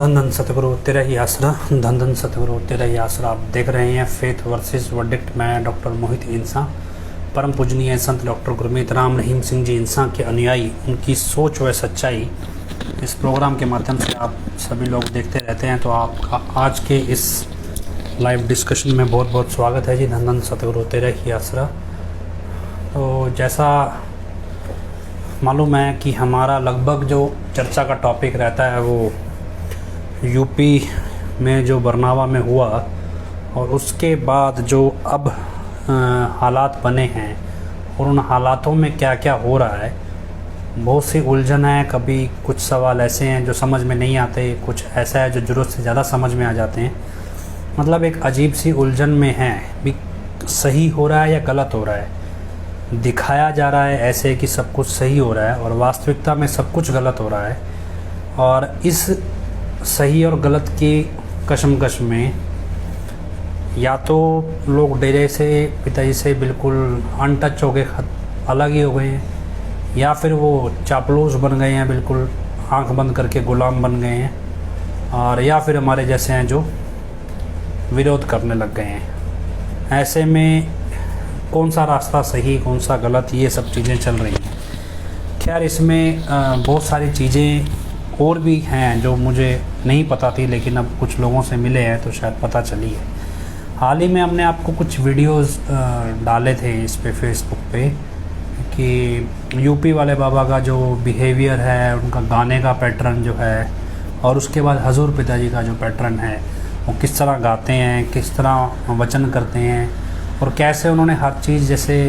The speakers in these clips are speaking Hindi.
धन धन सतगुरु तेरा ही आसरा, धन धन सतगुरु तेरा ही आसरा। आप देख रहे हैं फेथ वर्सेस वर्डिक्ट। मैं डॉक्टर मोहित इंसा, परम पूजनीय संत डॉक्टर गुरमीत राम रहीम सिंह जी इंसा के अनुयायी, उनकी सोच व सच्चाई इस प्रोग्राम के माध्यम से आप सभी लोग देखते रहते हैं। तो आपका आज के इस लाइव डिस्कशन में बहुत बहुत स्वागत है जी। धन धन सतगुरु तेरा ही आसरा। तो जैसा मालूम है कि हमारा लगभग जो चर्चा का टॉपिक रहता है वो यूपी में जो बरनावा में हुआ और उसके बाद जो अब हालात बने हैं और उन हालातों में क्या क्या हो रहा है। बहुत सी उलझन है। कभी कुछ सवाल ऐसे हैं जो समझ में नहीं आते, कुछ ऐसा है जो ज़रूरत से ज़्यादा समझ में आ जाते हैं। मतलब एक अजीब सी उलझन में है भी, सही हो रहा है या गलत हो रहा है। दिखाया जा रहा है ऐसे कि सब कुछ सही हो रहा है और वास्तविकता में सब कुछ गलत हो रहा है। और इस सही और गलत की कशमकश में या तो लोग डेरे से, पिताजी से बिल्कुल अनटच हो गए, अलग ही हो गए हैं, या फिर वो चापलूस बन गए हैं, बिल्कुल आंख बंद करके गुलाम बन गए हैं, और या फिर हमारे जैसे हैं जो विरोध करने लग गए हैं। ऐसे में कौन सा रास्ता सही, कौन सा गलत, ये सब चीज़ें चल रही हैं। खैर, इसमें बहुत सारी चीज़ें और भी हैं जो मुझे नहीं पता थी, लेकिन अब कुछ लोगों से मिले हैं तो शायद पता चली है। हाल ही में हमने आपको कुछ वीडियोस डाले थे इस पे, फेसबुक पे, कि यूपी वाले बाबा का जो बिहेवियर है, उनका गाने का पैटर्न जो है, और उसके बाद हजूर पिताजी का जो पैटर्न है, वो किस तरह गाते हैं, किस तरह वचन करते हैं, और कैसे उन्होंने हर चीज़ जैसे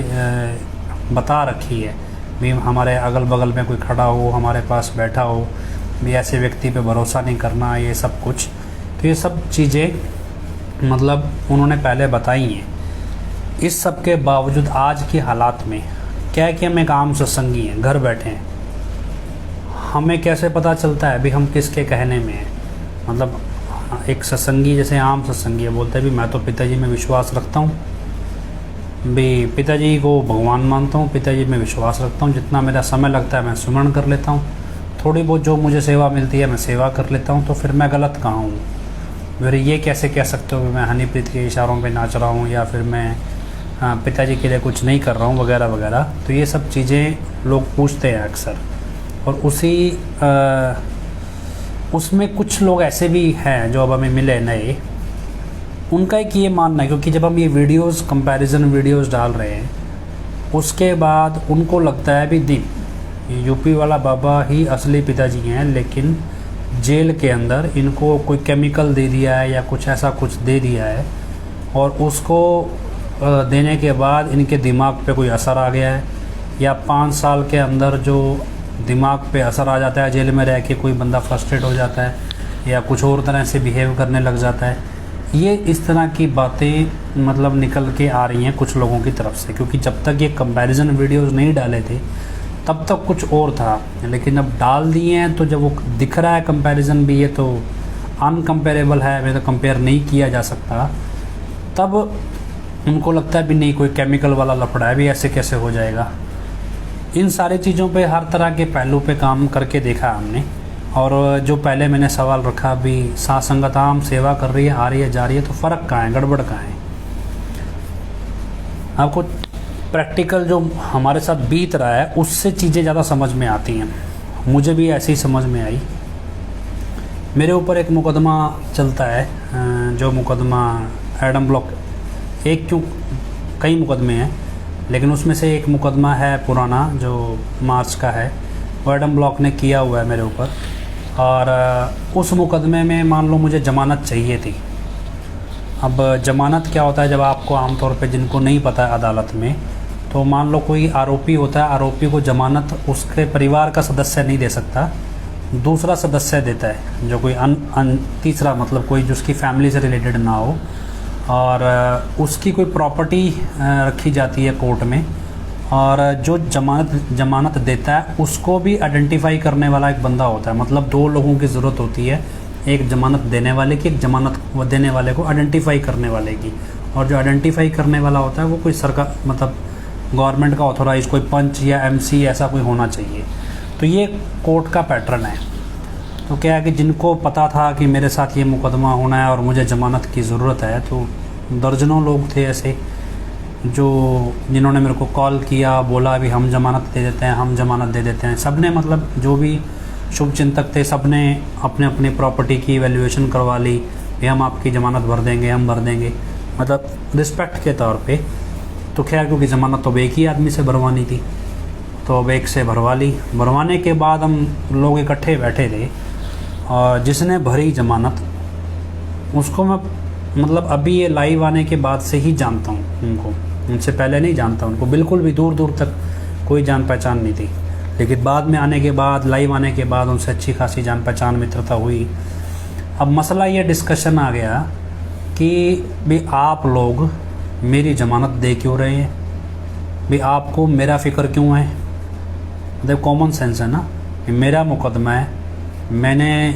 बता रखी है भी। हमारे अगल बगल में कोई खड़ा हो, हमारे पास बैठा हो भी, ऐसे व्यक्ति पे भरोसा नहीं करना, ये सब कुछ। तो ये सब चीज़ें मतलब उन्होंने पहले बताई हैं। इस सब के बावजूद आज की हालात में क्या है कि हम एक आम सत्संगी हैं, घर बैठे हैं, हमें कैसे पता चलता है भी हम किसके कहने में हैं। मतलब एक सत्संगी जैसे आम सत्संगी है, बोलता है भी मैं तो पिताजी में विश्वास रखता हूँ, भी पिताजी को भगवान मानता हूँ, पिताजी में विश्वास रखता हूँ, जितना मेरा समय लगता है मैं सुमरण कर लेता हूँ, थोड़ी बहुत जो मुझे सेवा मिलती है मैं सेवा कर लेता हूँ, तो फिर मैं गलत कहाँ हूँ। फिर ये कैसे कह सकते हो कि मैं हनीप्रीत के इशारों पे नाच रहा हूँ, या फिर मैं पिताजी के लिए कुछ नहीं कर रहा हूँ, वगैरह वगैरह। तो ये सब चीज़ें लोग पूछते हैं अक्सर। और उसमें कुछ लोग ऐसे भी हैं जो अब हमें मिले नए, उनका एक ये मानना है, क्योंकि जब हम ये वीडियोज़, कंपैरिजन वीडियोज़ डाल रहे हैं, उसके बाद उनको लगता है भी दी यूपी वाला बाबा ही असली पिताजी हैं, लेकिन जेल के अंदर इनको कोई केमिकल दे दिया है या कुछ ऐसा कुछ दे दिया है, और उसको देने के बाद इनके दिमाग पे कोई असर आ गया है, या 5 साल के अंदर जो दिमाग पे असर आ जाता है, जेल में रह के कोई बंदा फ्रस्ट्रेट हो जाता है या कुछ और तरह से बिहेव करने लग जाता है। ये इस तरह की बातें मतलब निकल के आ रही हैं कुछ लोगों की तरफ से, क्योंकि जब तक ये कंपैरिजन वीडियोज़ नहीं डाले थे तब तक कुछ और था, लेकिन अब डाल दिए हैं तो जब वो दिख रहा है कंपैरिजन भी, ये तो अनकम्पेरेबल है, मैं तो कंपेयर नहीं किया जा सकता, तब उनको लगता है भी नहीं, कोई केमिकल वाला लफड़ा है भी, ऐसे कैसे हो जाएगा। इन सारी चीज़ों पे हर तरह के पहलू पे काम करके देखा हमने। और जो पहले मैंने सवाल रखा भी, साथ संगत आम सेवा कर रही है, आ रही है, जा रही है, तो फ़र्क कहाँ है, गड़बड़ कहाँ है। आपको प्रैक्टिकल जो हमारे साथ बीत रहा है उससे चीज़ें ज़्यादा समझ में आती हैं। मुझे भी ऐसे ही समझ में आई। मेरे ऊपर एक मुकदमा चलता है, जो मुकदमा एडम ब्लॉक, एक क्यों कई मुकदमे हैं, लेकिन उसमें से एक मुकदमा है पुराना जो मार्च का है, वो एडम ब्लॉक ने किया हुआ है मेरे ऊपर। और उस मुकदमे में मान लो मुझे ज़मानत चाहिए थी। अब ज़मानत क्या होता है, जब आपको आमतौर पे जिनको नहीं पता है अदालत में, तो मान लो कोई आरोपी होता है, आरोपी को ज़मानत उसके परिवार का सदस्य नहीं दे सकता, दूसरा सदस्य देता है, जो कोई तीसरा, मतलब कोई जिसकी फैमिली से रिलेटेड ना हो, और उसकी कोई प्रॉपर्टी रखी जाती है कोर्ट में, और जो ज़मानत देता है उसको भी आइडेंटिफाई करने वाला एक बंदा होता है। मतलब 2 लोगों की ज़रूरत होती है, एक ज़मानत देने वाले की, एक ज़मानत देने वाले को आइडेंटिफाई करने वाले की। और जो आइडेंटिफाई करने वाला होता है वो कोई सरकार, मतलब गवर्नमेंट का ऑथोराइज कोई पंच या एमसी ऐसा कोई होना चाहिए। तो ये कोर्ट का पैटर्न है। तो क्या है कि जिनको पता था कि मेरे साथ ये मुकदमा होना है और मुझे ज़मानत की ज़रूरत है, तो दर्जनों लोग थे ऐसे जो जिन्होंने मेरे को कॉल किया, बोला अभी हम ज़मानत दे देते हैं, हम ज़मानत दे देते हैं। सब ने मतलब जो भी शुभ चिंतक थे सब ने अपने अपनी प्रॉपर्टी की वैल्यूएशन करवा ली कि हम आपकी ज़मानत भर देंगे, हम भर देंगे, मतलब रिस्पेक्ट के तौर पे। तो खैर क्योंकि ज़मानत तो अब एक ही आदमी से भरवानी थी, तो अब एक से भरवा ली। भरवाने के बाद हम लोग इकट्ठे बैठे थे और जिसने भरी ज़मानत उसको मैं मतलब अभी ये लाइव आने के बाद से ही जानता हूँ उनको, उनसे पहले नहीं जानता उनको, बिल्कुल भी दूर दूर तक कोई जान पहचान नहीं थी। लेकिन बाद में आने के बाद, लाइव आने के बाद उनसे अच्छी खासी जान पहचान, मित्रता हुई। अब मसला ये डिस्कशन आ गया कि भाई आप लोग मेरी ज़मानत दे क्यों रहे हैं, भाई आपको मेरा फ़िक्र क्यों है। मतलब कॉमन सेंस है ना, कि मेरा मुकदमा है, मैंने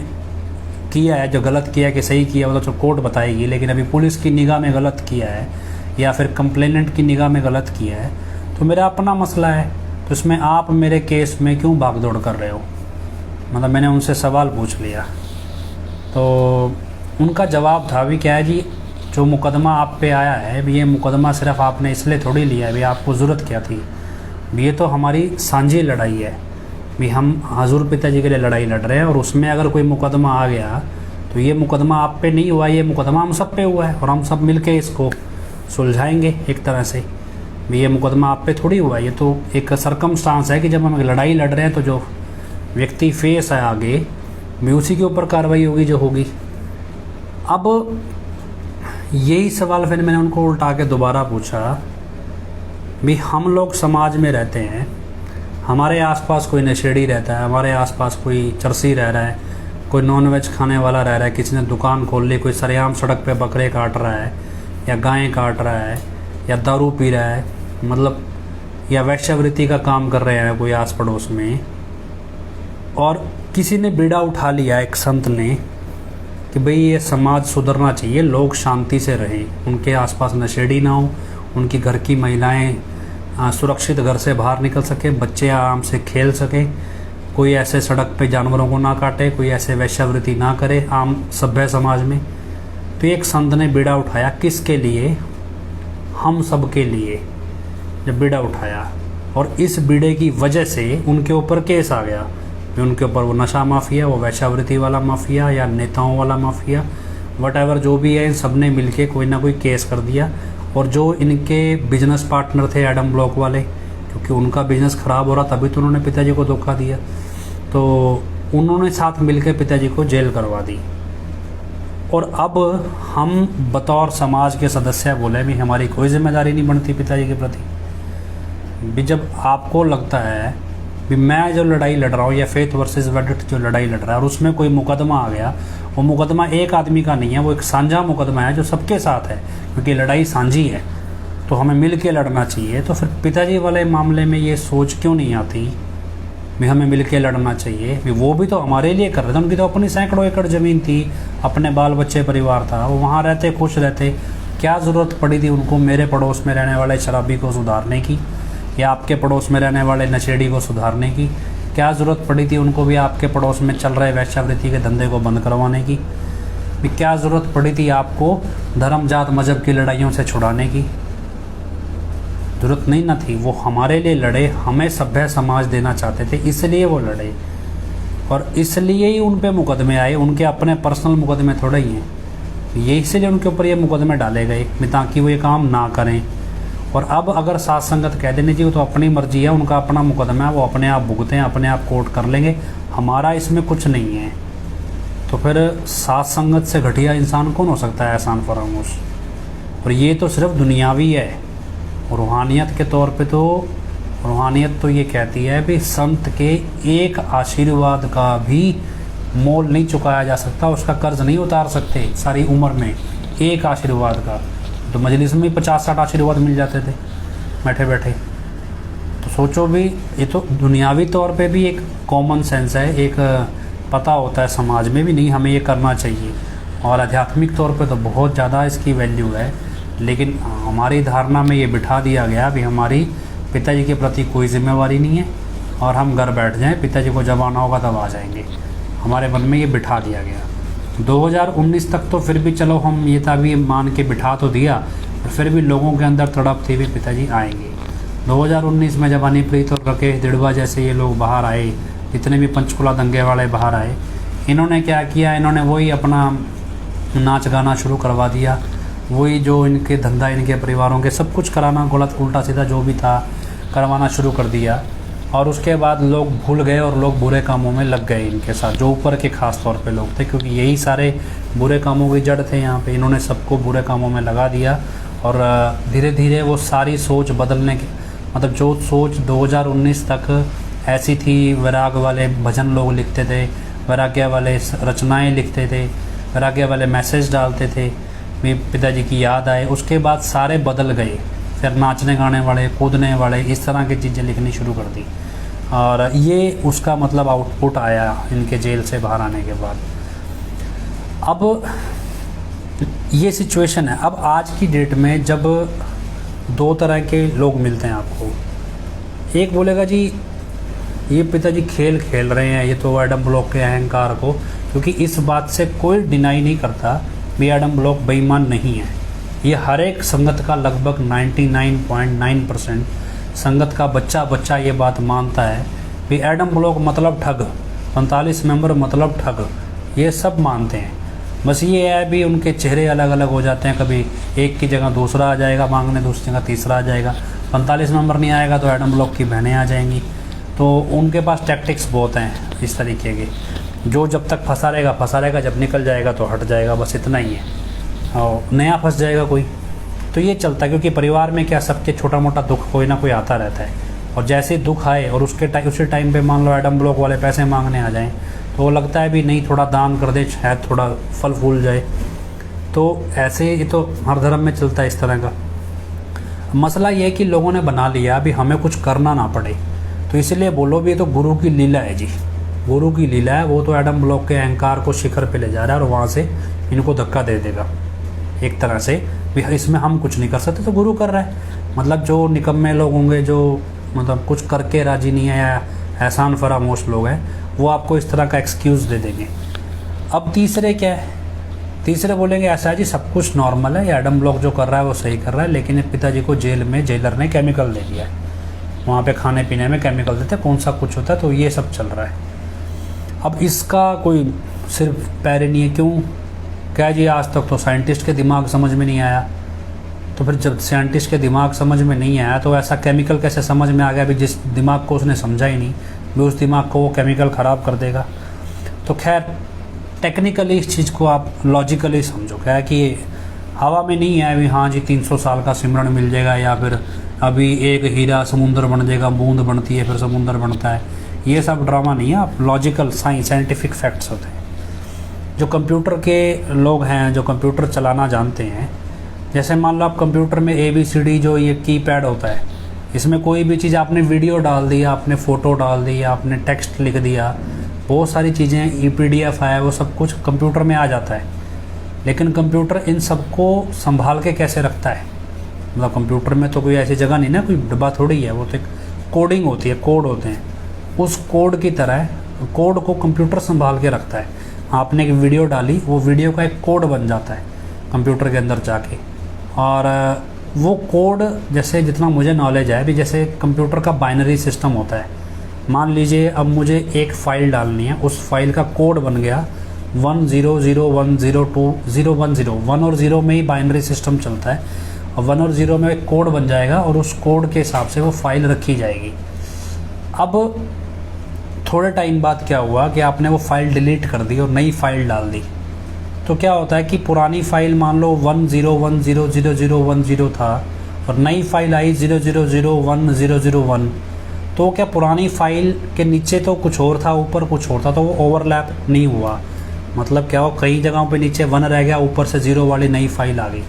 किया है, जो गलत किया है कि सही किया वो तो कोर्ट बताएगी, लेकिन अभी पुलिस की निगाह में गलत किया है या फिर कंप्लेनेंट की निगाह में गलत किया है तो मेरा अपना मसला है। तो इसमें आप मेरे केस में क्यों भागदौड़ कर रहे हो। मतलब मैंने उनसे सवाल पूछ लिया, तो उनका जवाब था भी क्या है जी, जो मुकदमा आप पे आया है भी, ये मुकदमा सिर्फ आपने इसलिए थोड़ी लिया है भी, आपको ज़रूरत क्या थी भी, ये तो हमारी साझी लड़ाई है भी, हम हजूर पिताजी के लिए लड़ाई लड़ रहे हैं और उसमें अगर कोई मुकदमा आ गया तो ये मुकदमा आप पे नहीं हुआ, ये मुकदमा हम सब पे हुआ है और हम सब मिलके इसको सुलझाएंगे एक तरह से भी। ये मुकदमा आप पे थोड़ी हुआ है, ये तो एक सरकमस्टांस है कि जब हम लड़ाई लड़ रहे हैं तो जो व्यक्ति फेस है आगे भी उसी के ऊपर कार्रवाई होगी जो होगी। अब यही सवाल फिर मैंने उनको उल्टा के दोबारा पूछा भी, हम लोग समाज में रहते हैं, हमारे आसपास कोई नशेड़ी रहता है, हमारे आसपास कोई चरसी रह रहा है, कोई नॉनवेज खाने वाला रह रहा है, किसी ने दुकान खोल ली, कोई सरेआम सड़क पे बकरे काट रहा है या गायें काट रहा है या दारू पी रहा है, मतलब या वैश्यावृत्ति का काम कर रहे हैं कोई आस पड़ोस में, और किसी ने बीड़ा उठा लिया एक संत ने कि भाई ये समाज सुधरना चाहिए, लोग शांति से रहें, उनके आसपास नशेड़ी ना हो, उनकी घर की महिलाएं सुरक्षित घर से बाहर निकल सके, बच्चे आराम से खेल सकें, कोई ऐसे सड़क पे जानवरों को ना काटे, कोई ऐसे वैश्यावृत्ति ना करे आम सभ्य समाज में। तो एक संत ने बीड़ा उठाया, किसके लिए, हम सब के लिए, जब बीड़ा उठाया और इस बीड़े की वजह से उनके ऊपर केस आ गया, उनके ऊपर वो नशा माफिया, वो वैश्यावृत्ति वाला माफिया या नेताओं वाला माफिया, वटएवर जो भी है, इन सब ने मिलके कोई ना कोई केस कर दिया। और जो इनके बिजनेस पार्टनर थे एडम ब्लॉक वाले, क्योंकि उनका बिजनेस ख़राब हो रहा तभी तो उन्होंने पिताजी को धोखा दिया, तो उन्होंने साथ मिलकर पिताजी को जेल करवा दी। और अब हम बतौर समाज के सदस्य बोले भी हमारी कोई जिम्मेदारी नहीं बनती पिताजी के प्रति भी। जब आपको लगता है भी मैं जो लड़ाई लड़ रहा हूँ या फेथ वर्सेस वर्डिक्ट जो लड़ाई लड़ रहा है और उसमें कोई मुकदमा आ गया, वो मुकदमा एक आदमी का नहीं है, वो एक साझा मुकदमा है जो सबके साथ है, क्योंकि लड़ाई साझी है, तो हमें मिल के लड़ना चाहिए। तो फिर पिताजी वाले मामले में ये सोच क्यों नहीं आती भी हमें मिल के लड़ना चाहिए भी। वो भी तो हमारे लिए कर रहे थे, उनकी तो अपनी सैकड़ों एकड़ ज़मीन थी, अपने बाल बच्चे परिवार था, वो वहाँ रहते खुश रहते, क्या ज़रूरत पड़ी थी उनको मेरे पड़ोस में रहने वाले शराबी को सुधारने की या आपके पड़ोस में रहने वाले नशेड़ी को सुधारने की। क्या ज़रूरत पड़ी थी उनको भी आपके पड़ोस में चल रहे वैश्यावृत्ति के धंधे को बंद करवाने की भी। क्या ज़रूरत पड़ी थी आपको धर्म जात मजहब की लड़ाइयों से छुड़ाने की। ज़रूरत नहीं ना थी। वो हमारे लिए लड़े, हमें सभ्य समाज देना चाहते थे, इसलिए वो लड़े और इसलिए ही उन पे मुकदमे आए। उनके अपने पर्सनल मुकदमे थोड़े ही हैं, ये इसलिए उनके ऊपर ये मुकदमे डाले गए ताकि वो ये काम ना करें। और अब अगर साथ संगत कह देने जी वो तो अपनी मर्जी है, उनका अपना मुकदमा है, वो अपने आप भुगतें, अपने आप कोर्ट कर लेंगे, हमारा इसमें कुछ नहीं है। तो फिर साथ संगत से घटिया इंसान कौन हो सकता है, एहसान फरामोश। और ये तो सिर्फ दुनियावी है, रूहानियत के तौर पे तो रूहानियत तो ये कहती है भी संत के एक आशीर्वाद का भी मोल नहीं चुकाया जा सकता, उसका कर्ज नहीं उतार सकते सारी उम्र में एक आशीर्वाद का। तो मजलिस में 50-60 आशीर्वाद मिल जाते थे बैठे बैठे। तो सोचो भी, ये तो दुनियावी तौर पे भी एक कॉमन सेंस है, एक पता होता है समाज में भी नहीं हमें ये करना चाहिए, और आध्यात्मिक तौर पे तो बहुत ज़्यादा इसकी वैल्यू है। लेकिन हमारी धारणा में ये बिठा दिया गया भी हमारी पिताजी के प्रति कोई जिम्मेवारी नहीं है और हम घर बैठ जाएं, पिताजी को जब आना होगा तब आ जाएंगे। हमारे मन में ये बिठा दिया गया। 2019 तक तो फिर भी चलो हम ये था भी मान के बिठा तो दिया, पर फिर भी लोगों के अंदर तड़प थी भी पिताजी आएंगे। 2019 में जब हनीप्रीत और राकेश दिड़वा जैसे ये लोग बाहर आए, जितने भी पंचकुला दंगे वाले बाहर आए, इन्होंने क्या किया, इन्होंने वही अपना नाच गाना शुरू करवा दिया, वही जो इनके धंधा इनके परिवारों के सब कुछ कराना, गलत उल्टा सीधा जो भी था करवाना शुरू कर दिया। और उसके बाद लोग भूल गए और लोग बुरे कामों में लग गए इनके साथ, जो ऊपर के ख़ास तौर पे लोग थे, क्योंकि यही सारे बुरे कामों की जड़ थे यहाँ पे। इन्होंने सबको बुरे कामों में लगा दिया और धीरे धीरे वो सारी सोच बदलने की, मतलब जो सोच 2019 तक ऐसी थी, वैराग वाले भजन लोग लिखते थे, वैराग्य वाले रचनाएँ लिखते थे, वैराग्य वाले मैसेज डालते थे, मेरे पिताजी की याद आए, उसके बाद सारे बदल गए। फिर नाचने गाने वाले, कूदने वाले, इस तरह की चीज़ें लिखनी शुरू कर दी। और ये उसका मतलब आउटपुट आया इनके जेल से बाहर आने के बाद। अब ये सिचुएशन है। अब आज की डेट में जब दो तरह के लोग मिलते हैं आपको, एक बोलेगा जी ये पिताजी खेल खेल रहे हैं, ये तो एडम ब्लॉक के अहंकार को, क्योंकि इस बात से कोई डिनाई नहीं करता भी एडम ब्लॉक बेईमान नहीं है। ये हर एक संगत का लगभग 99.9% संगत का बच्चा ये बात मानता है कि एडम ब्लॉक मतलब ठग, 45 मेंबर मतलब ठग, ये सब मानते हैं। बस ये है भी उनके चेहरे अलग अलग हो जाते हैं, कभी एक की जगह दूसरा आ जाएगा मांगने, दूसरी जगह तीसरा आ जाएगा। 45 मेंबर नहीं आएगा तो एडम ब्लॉक की बहनें आ जाएंगी। तो उनके पास टैक्टिक्स बहुत हैं इस तरीके के, जो जब तक फंसा रहेगा, जब निकल जाएगा तो हट जाएगा, बस इतना ही है। और नया फंस जाएगा कोई, तो ये चलता है। क्योंकि परिवार में क्या सबके छोटा मोटा दुख कोई ना कोई आता रहता है, और जैसे दुख आए और उसी टाइम पे मान लो एडम ब्लॉक वाले पैसे मांगने आ जाएं, तो वो लगता है भी नहीं थोड़ा दान कर दे, शायद थोड़ा फल फूल जाए। तो ऐसे ये तो हर धर्म में चलता है इस तरह का। मसला ये है कि लोगों ने बना लिया अभी हमें कुछ करना ना पड़े, तो इसलिए बोलो भी ये तो गुरु की लीला है जी, गुरु की लीला है। वो तो एडम ब्लॉक के अहंकार को शिखर पे ले जा रहा है और वहाँ से इनको धक्का दे देगा एक तरह से भी, इसमें हम कुछ नहीं कर सकते तो गुरु कर रहा है। मतलब जो निकम्मे लोग होंगे, जो मतलब कुछ करके राजी नहीं है या एहसान फरामोश लोग हैं, वो आपको इस तरह का एक्सक्यूज़ दे देंगे। अब तीसरे क्या है, तीसरे बोलेंगे ऐसा है जी सब कुछ नॉर्मल है, या एडम ब्लॉक जो कर रहा है वो सही कर रहा है, लेकिन पिताजी को जेल में जेलर ने केमिकल दे दिया है, वहाँ पे खाने पीने में केमिकल देते, कौन सा कुछ होता है, तो ये सब चल रहा है। अब इसका कोई सिर्फ पैर नहीं है, क्यों क्या जी, आज तक तो साइंटिस्ट के दिमाग समझ में नहीं आया, तो फिर जब साइंटिस्ट के दिमाग समझ में नहीं आया तो ऐसा केमिकल कैसे समझ में आ गया भी, जिस दिमाग को उसने समझा ही नहीं भी उस दिमाग को वो केमिकल ख़राब कर देगा। तो खैर टेक्निकली इस चीज़ को आप लॉजिकली समझो, क्या है कि हवा में नहीं है अभी हाँ जी 300 साल का सिमरन मिल जाएगा, या फिर अभी एक हीरा समुंदर बन जाएगा, बूंद बनती है फिर समुंदर बनता है, ये सब ड्रामा नहीं है। आप लॉजिकल साइंटिफिक फैक्ट्स होते हैं। जो कंप्यूटर के लोग हैं, जो कंप्यूटर चलाना जानते हैं, जैसे मान लो आप कंप्यूटर में ABCD जो ये कीपैड होता है, इसमें कोई भी चीज़ आपने वीडियो डाल दिया, आपने फ़ोटो डाल दी, आपने टेक्स्ट लिख दिया, बहुत सारी चीज़ें PDF है, वो सब कुछ कंप्यूटर में आ जाता है। लेकिन कंप्यूटर इन सबको संभाल के कैसे रखता है, मतलब कंप्यूटर में तो कोई ऐसी जगह नहीं ना, कोई डब्बा थोड़ी है, वो तो एक कोडिंग होती है, कोड होते हैं, उस कोड की तरह कोड को कंप्यूटर संभाल के रखता है। आपने एक वीडियो डाली, वो वीडियो का एक कोड बन जाता है कंप्यूटर के अंदर जाके, और वो कोड जैसे जितना मुझे नॉलेज है भी, जैसे कंप्यूटर का बाइनरी सिस्टम होता है। मान लीजिए अब मुझे एक फ़ाइल डालनी है, उस फाइल का कोड बन गया 100102010, 1 और 0 में ही बाइनरी सिस्टम चलता है, और 1 और 0 में एक कोड बन जाएगा और उस कोड के हिसाब से वो फाइल रखी जाएगी। अब थोड़े टाइम बाद क्या हुआ कि आपने वो फाइल डिलीट कर दी और नई फाइल डाल दी, तो क्या होता है कि पुरानी फाइल मान लो 101000010 था और नई फाइल आई 0001001, तो क्या पुरानी फाइल के नीचे तो कुछ और था, ऊपर कुछ और था, तो वो ओवरलैप नहीं हुआ। मतलब क्या हो, कई जगहों पे नीचे 1 रह गया, ऊपर से 0 वाली नई फाइल आ गई।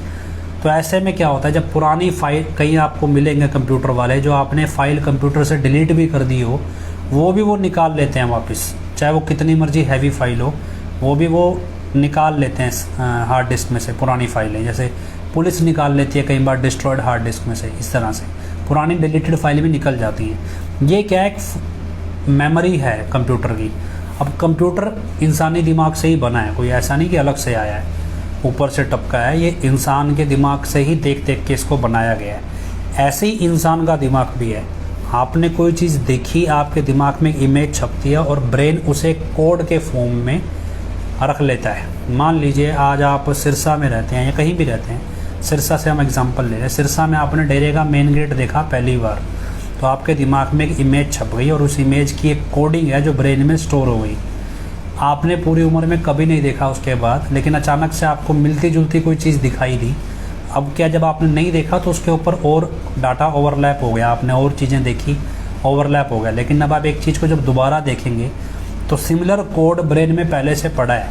तो ऐसे में क्या होता है, जब पुरानी फाइल, कहीं आपको मिलेंगे कंप्यूटर वाले जो आपने फ़ाइल कंप्यूटर से डिलीट भी कर दी हो, वो निकाल लेते हैं वापस, चाहे वो कितनी मर्जी हैवी फाइल हो, वो भी वो निकाल लेते हैं हार्ड डिस्क में से पुरानी फाइलें। जैसे पुलिस निकाल लेती है कई बार डिस्ट्रॉयड हार्ड डिस्क में से, इस तरह से पुरानी डिलीटेड फाइलें भी निकल जाती हैं। ये क्या एक मेमोरी है कंप्यूटर की। अब कंप्यूटर इंसानी दिमाग से ही बना है, कोई ऐसा नहीं कि अलग से आया है, ऊपर से टपका है, ये इंसान के दिमाग से ही देख देख के इसको बनाया गया है। ऐसे ही इंसान का दिमाग भी है। आपने कोई चीज़ देखी, आपके दिमाग में एक इमेज छपती है और ब्रेन उसे कोड के फॉर्म में रख लेता है। मान लीजिए आज आप सिरसा में रहते हैं या कहीं भी रहते हैं, सिरसा से हम एग्जांपल ले रहे हैं। सिरसा में आपने डेरे का मेन गेट देखा पहली बार, तो आपके दिमाग में एक इमेज छप गई और उस इमेज की एक कोडिंग है जो ब्रेन में स्टोर हो गई। आपने पूरी उम्र में कभी नहीं देखा उसके बाद, लेकिन अचानक से आपको मिलती जुलती कोई चीज़ दिखाई दी। अब क्या, जब आपने नहीं देखा तो उसके ऊपर और डाटा ओवरलैप हो गया, आपने और चीज़ें देखी, ओवरलैप हो गया। लेकिन अब आप एक चीज़ को जब दोबारा देखेंगे तो सिमिलर कोड ब्रेन में पहले से पड़ा है,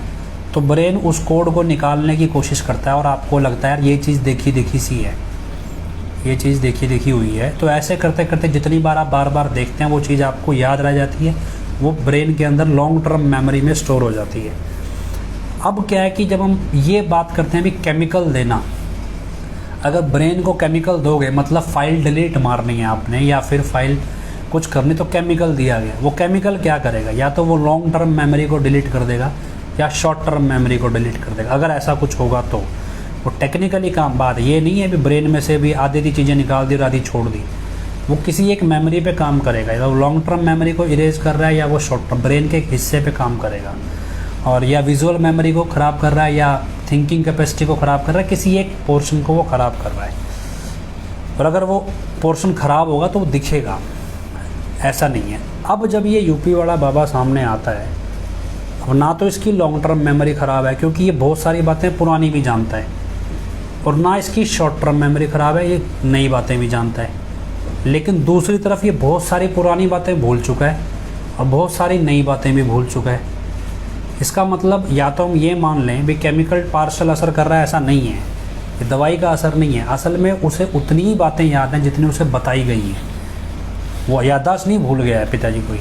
तो ब्रेन उस कोड को निकालने की कोशिश करता है और आपको लगता है यार ये चीज़ देखी देखी सी है, ये चीज़ देखी देखी हुई है। तो ऐसे करते करते जितनी बार आप बार बार देखते हैं वो चीज़ आपको याद रह जाती है, वो ब्रेन के अंदर लॉन्ग टर्म मेमोरी में स्टोर हो जाती है। अब क्या है कि जब हम ये बात करते हैं भी केमिकल देना, अगर ब्रेन को केमिकल दोगे, मतलब फाइल डिलीट मारनी है आपने या फिर फाइल कुछ करनी, तो केमिकल दिया गया, वो केमिकल क्या करेगा, या तो वो लॉन्ग टर्म मेमोरी को डिलीट कर देगा या शॉर्ट टर्म मेमोरी को डिलीट कर देगा। अगर ऐसा कुछ होगा तो वो टेक्निकली काम बात ये नहीं है भी ब्रेन में से भी आधी चीज़ें निकाल दी और आधी छोड़ दी, वो किसी एक मेमोरी पे काम करेगा, या वो लॉन्ग टर्म मेमोरी को इरेज कर रहा है या वो शॉर्ट टर्म ब्रेन के एक हिस्से पे काम करेगा, और या विजुअल मेमोरी को ख़राब कर रहा है या थिंकिंग कैपेसिटी को ख़राब कर रहा है, किसी एक पोर्शन को वो ख़राब कर रहा है। और अगर वो पोर्शन ख़राब होगा तो वो दिखेगा, ऐसा नहीं है। अब जब ये यूपी वाला बाबा सामने आता है, अब ना तो इसकी लॉन्ग टर्म मेमोरी ख़राब है क्योंकि ये बहुत सारी बातें पुरानी भी जानता है, और ना इसकी शॉर्ट टर्म मेमोरी ख़राब है, ये नई बातें भी जानता है। लेकिन दूसरी तरफ ये बहुत सारी पुरानी बातें भूल चुका है और बहुत सारी नई बातें भी भूल चुका है। इसका मतलब या तो हम ये मान लें भी केमिकल पार्शल असर कर रहा है, ऐसा नहीं है, ये दवाई का असर नहीं है। असल में उसे उतनी ही बातें याद हैं जितनी उसे बताई गई हैं, वो याददाश्त नहीं भूल गया है पिताजी को,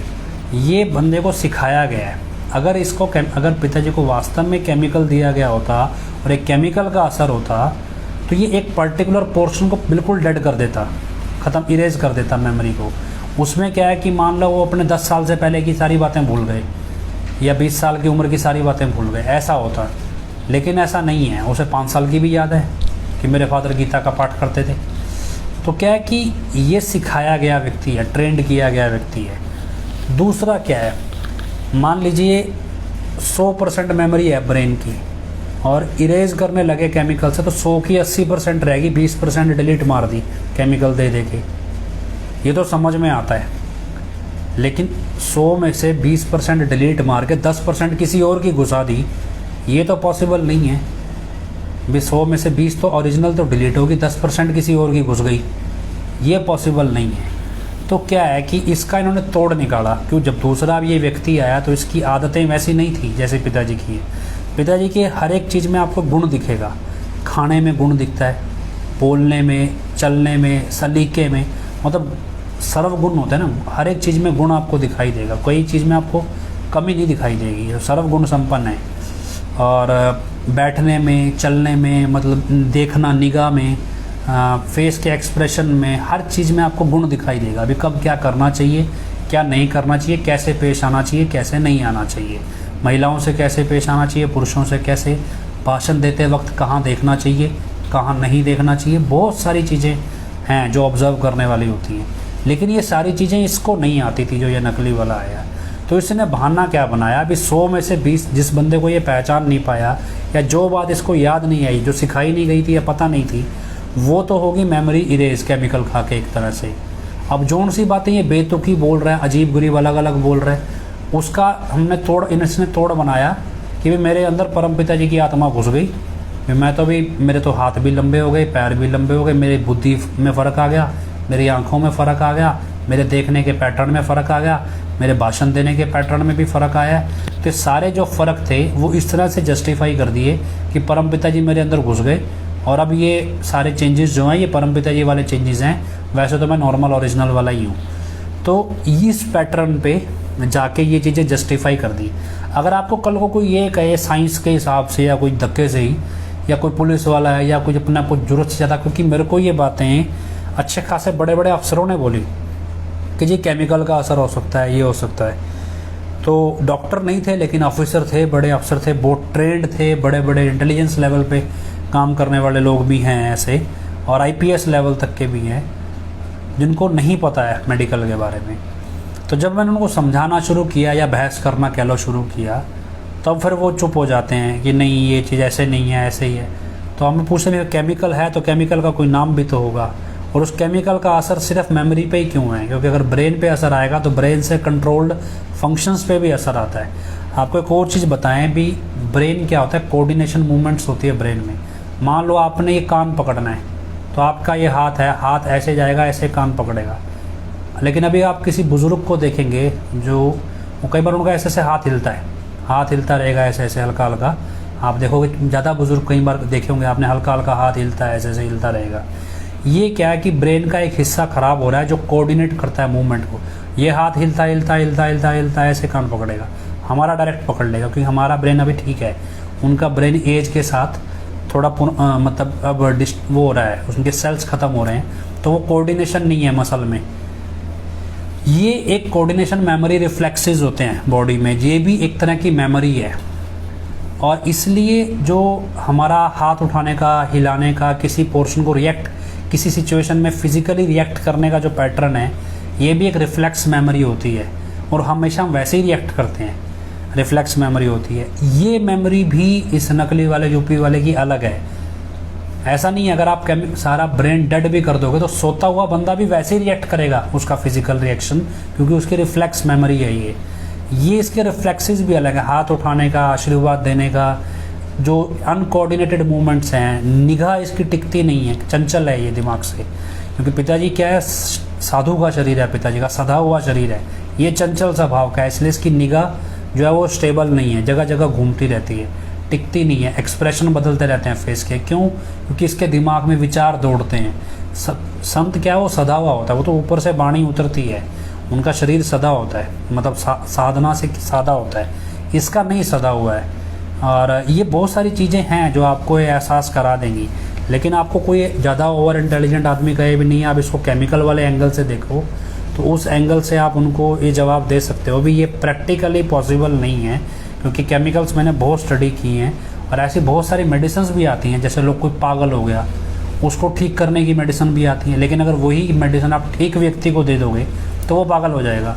ये बंदे को सिखाया गया है। अगर पिताजी को वास्तव में केमिकल दिया गया होता और एक केमिकल का असर होता तो ये एक पर्टिकुलर पोर्शन को बिल्कुल डेड कर देता, ख़त्म, इरेज कर देता मेमोरी को। उसमें क्या है कि मान लो वो अपने 10 साल से पहले की सारी बातें भूल गए या 20 साल की उम्र की सारी बातें भूल गए, ऐसा होता। लेकिन ऐसा नहीं है, उसे 5 साल की भी याद है कि मेरे फादर गीता का पाठ करते थे। तो क्या है कि ये सिखाया गया व्यक्ति है, ट्रेंड किया गया व्यक्ति है। दूसरा क्या है, मान लीजिए 100% मेमोरी है ब्रेन की और इरेज करने लगे केमिकल से, तो 100 की 80% रहेगी, 20% डिलीट मार दी केमिकल दे दे के, ये तो समझ में आता है। लेकिन 100 में से 20% डिलीट मार के 10% किसी और की घुसा दी, ये तो पॉसिबल नहीं है। भी 100 में से 20 तो ओरिजिनल तो डिलीट होगी, 10% किसी और की घुस गई, ये पॉसिबल नहीं है। तो क्या है कि इसका इन्होंने तोड़ निकाला। क्यों, जब दूसरा ये व्यक्ति आया तो इसकी आदतें वैसी नहीं थी जैसे पिताजी की है। पिताजी के हर एक चीज़ में आपको गुण दिखेगा, खाने में गुण दिखता है, बोलने में, चलने में, सलीके में, मतलब सर्व गुण होते हैं ना, हर एक चीज़ में गुण आपको दिखाई देगा, कोई चीज़ में आपको कमी नहीं दिखाई देगी, सर्व गुण संपन्न है। और बैठने में, चलने में, मतलब देखना, निगाह में, फेस के एक्सप्रेशन में, हर चीज़ में आपको गुण दिखाई देगा। अभी कब क्या करना चाहिए, क्या नहीं करना चाहिए, कैसे पेश आना चाहिए, कैसे नहीं आना चाहिए, महिलाओं से कैसे पेश आना चाहिए, पुरुषों से कैसे, भाषण देते वक्त कहाँ देखना चाहिए, कहाँ नहीं देखना चाहिए, बहुत सारी चीज़ें हैं जो ऑब्ज़र्व करने वाली होती हैं। लेकिन ये सारी चीज़ें इसको नहीं आती थी जो ये नकली वाला आया। तो इसने बहाना क्या बनाया, अभी 100 में से 20 जिस बंदे को ये पहचान नहीं पाया या जो बात इसको याद नहीं आई, जो सिखाई नहीं गई थी या पता नहीं थी, वो तो होगी मेमोरी इरेज केमिकल खा के एक तरह से। अब जौन सी बातें ये बेतुकी बोल रहा है, अजीब गरीब अलग अलग बोल रहा है, उसका इसने तोड़ बनाया कि भाई मेरे अंदर परम पिता जी की आत्मा घुस गई, मैं तो भी, मेरे तो हाथ भी लंबे हो गए, पैर भी लंबे हो गए, मेरी बुद्धि में फ़र्क आ गया, मेरी आंखों में फ़र्क आ गया, मेरे देखने के पैटर्न में फ़र्क आ गया, मेरे भाषण देने के पैटर्न में भी फ़र्क आया। तो सारे जो फ़र्क थे वो इस तरह से जस्टिफाई कर दिए कि परम पिता जी मेरे अंदर घुस गए और अब ये सारे चेंजेस जो हैं ये परम पिता जी वाले चेंजेस हैं, वैसे तो मैं नॉर्मल ओरिजिनल वाला ही हूँ। तो इस पैटर्न पे जाके ये चीज़ें जस्टिफाई कर दी। अगर आपको कल को कोई ये कहे साइंस के हिसाब से या कोई धक्के से ही, या कोई पुलिस वाला है या कुछ अपना कुछ जरूरत से ज़्यादा, क्योंकि मेरे को ये बातें अच्छे खासे बड़े बड़े अफसरों ने बोली कि जी केमिकल का असर हो सकता है, ये हो सकता है, तो डॉक्टर नहीं थे लेकिन ऑफिसर थे, बड़े अफसर थे, बहुत ट्रेंड थे, बड़े बड़े इंटेलिजेंस लेवल पे काम करने वाले लोग भी हैं ऐसे, और आईपीएस लेवल तक के भी हैं जिनको नहीं पता है मेडिकल के बारे में। तो जब मैंने उनको समझाना शुरू किया या बहस करना कह लो शुरू किया, तब फिर वो चुप हो जाते हैं कि नहीं ये चीज़ ऐसे नहीं है, ऐसे ही है। तो हमें पूछते हैं केमिकल है तो केमिकल का कोई नाम भी तो होगा, और उस केमिकल का असर सिर्फ मेमोरी पे ही क्यों है? क्योंकि अगर ब्रेन पे असर आएगा तो ब्रेन से कंट्रोल्ड फंक्शंस पे भी असर आता है। आपको एक और चीज़ बताएं भी, ब्रेन क्या होता है, कोऑर्डिनेशन मूवमेंट्स होती है ब्रेन में। मान लो आपने ये कान पकड़ना है तो आपका ये हाथ है, हाथ ऐसे जाएगा, ऐसे कान पकड़ेगा। लेकिन अभी आप किसी बुज़ुर्ग को देखेंगे जो कई बार उनका ऐसे ऐसे हाथ हिलता है, हाथ हिलता रहेगा ऐसे ऐसे हल्का हल्का। आप देखोगे ज़्यादा बुजुर्ग कई बार देखे होंगे आपने, हल्का हल्का हाथ हिलता है, ऐसे ऐसे हिलता रहेगा। ये क्या है कि ब्रेन का एक हिस्सा ख़राब हो रहा है जो कोऑर्डिनेट करता है मूवमेंट को। ये हाथ हिलता हिलता हिलता हिलता हिलता ऐसे कान पकड़ेगा, हमारा डायरेक्ट पकड़ लेगा क्योंकि हमारा ब्रेन अभी ठीक है। उनका ब्रेन एज के साथ थोड़ा मतलब अब वो हो रहा है, उनके सेल्स ख़त्म हो रहे हैं, तो वो कोऑर्डिनेशन नहीं है मसल में। ये एक कोऑर्डिनेशन मेमोरी रिफ्लेक्सेस होते हैं बॉडी में, ये भी एक तरह की मेमोरी है। और इसलिए जो हमारा हाथ उठाने का, हिलाने का, किसी पोर्शन को रिएक्ट, किसी सिचुएशन में फिजिकली रिएक्ट करने का जो पैटर्न है, ये भी एक रिफ्लेक्स मेमोरी होती है, और हमेशा हम वैसे ही रिएक्ट करते हैं, रिफ्लेक्स मेमोरी होती है। ये मेमोरी भी इस नकली वाले यूपी वाले की अलग है। ऐसा नहीं है अगर आप सारा ब्रेन डेड भी कर दोगे तो सोता हुआ बंदा भी वैसे ही रिएक्ट करेगा, उसका फिजिकल रिएक्शन, क्योंकि उसकी रिफ्लेक्स मेमोरी है ये इसके रिफ्लेक्सेस भी अलग है। हाथ उठाने का, आशीर्वाद देने का, जो अनकोऑर्डिनेटेड मूवमेंट्स हैं, निगाह इसकी टिकती नहीं है, चंचल है ये दिमाग से। क्योंकि पिताजी क्या है, साधु का शरीर है, पिताजी का सधा हुआ शरीर है, ये चंचल स्वभाव का है, इसलिए इसकी निगाह जो है वो स्टेबल नहीं है, जगह जगह घूमती रहती है, टिकती नहीं है, एक्सप्रेशन बदलते रहते हैं फेस के। क्यों? क्योंकि इसके दिमाग में विचार दौड़ते हैं। संत क्या है, वो सधा हुआ होता है, वो तो ऊपर से वाणी उतरती है, उनका शरीर सदा होता है, मतलब साधना से सादा होता है, इसका नहीं सदा हुआ है। और ये बहुत सारी चीज़ें हैं जो आपको ये एहसास करा देंगी। लेकिन आपको कोई ज़्यादा ओवर इंटेलिजेंट आदमी कहे भी नहीं, आप इसको केमिकल वाले एंगल से देखो, तो उस एंगल से आप उनको ये जवाब दे सकते हो। भी ये प्रैक्टिकली पॉसिबल नहीं है, क्योंकि केमिकल्स मैंने बहुत स्टडी की हैं, और ऐसी बहुत सारी मेडिसिन भी आती हैं। जैसे लोग कोई पागल हो गया, उसको ठीक करने की मेडिसिन भी आती है, लेकिन अगर वही मेडिसिन आप ठीक व्यक्ति को दे दोगे तो वो पागल हो जाएगा।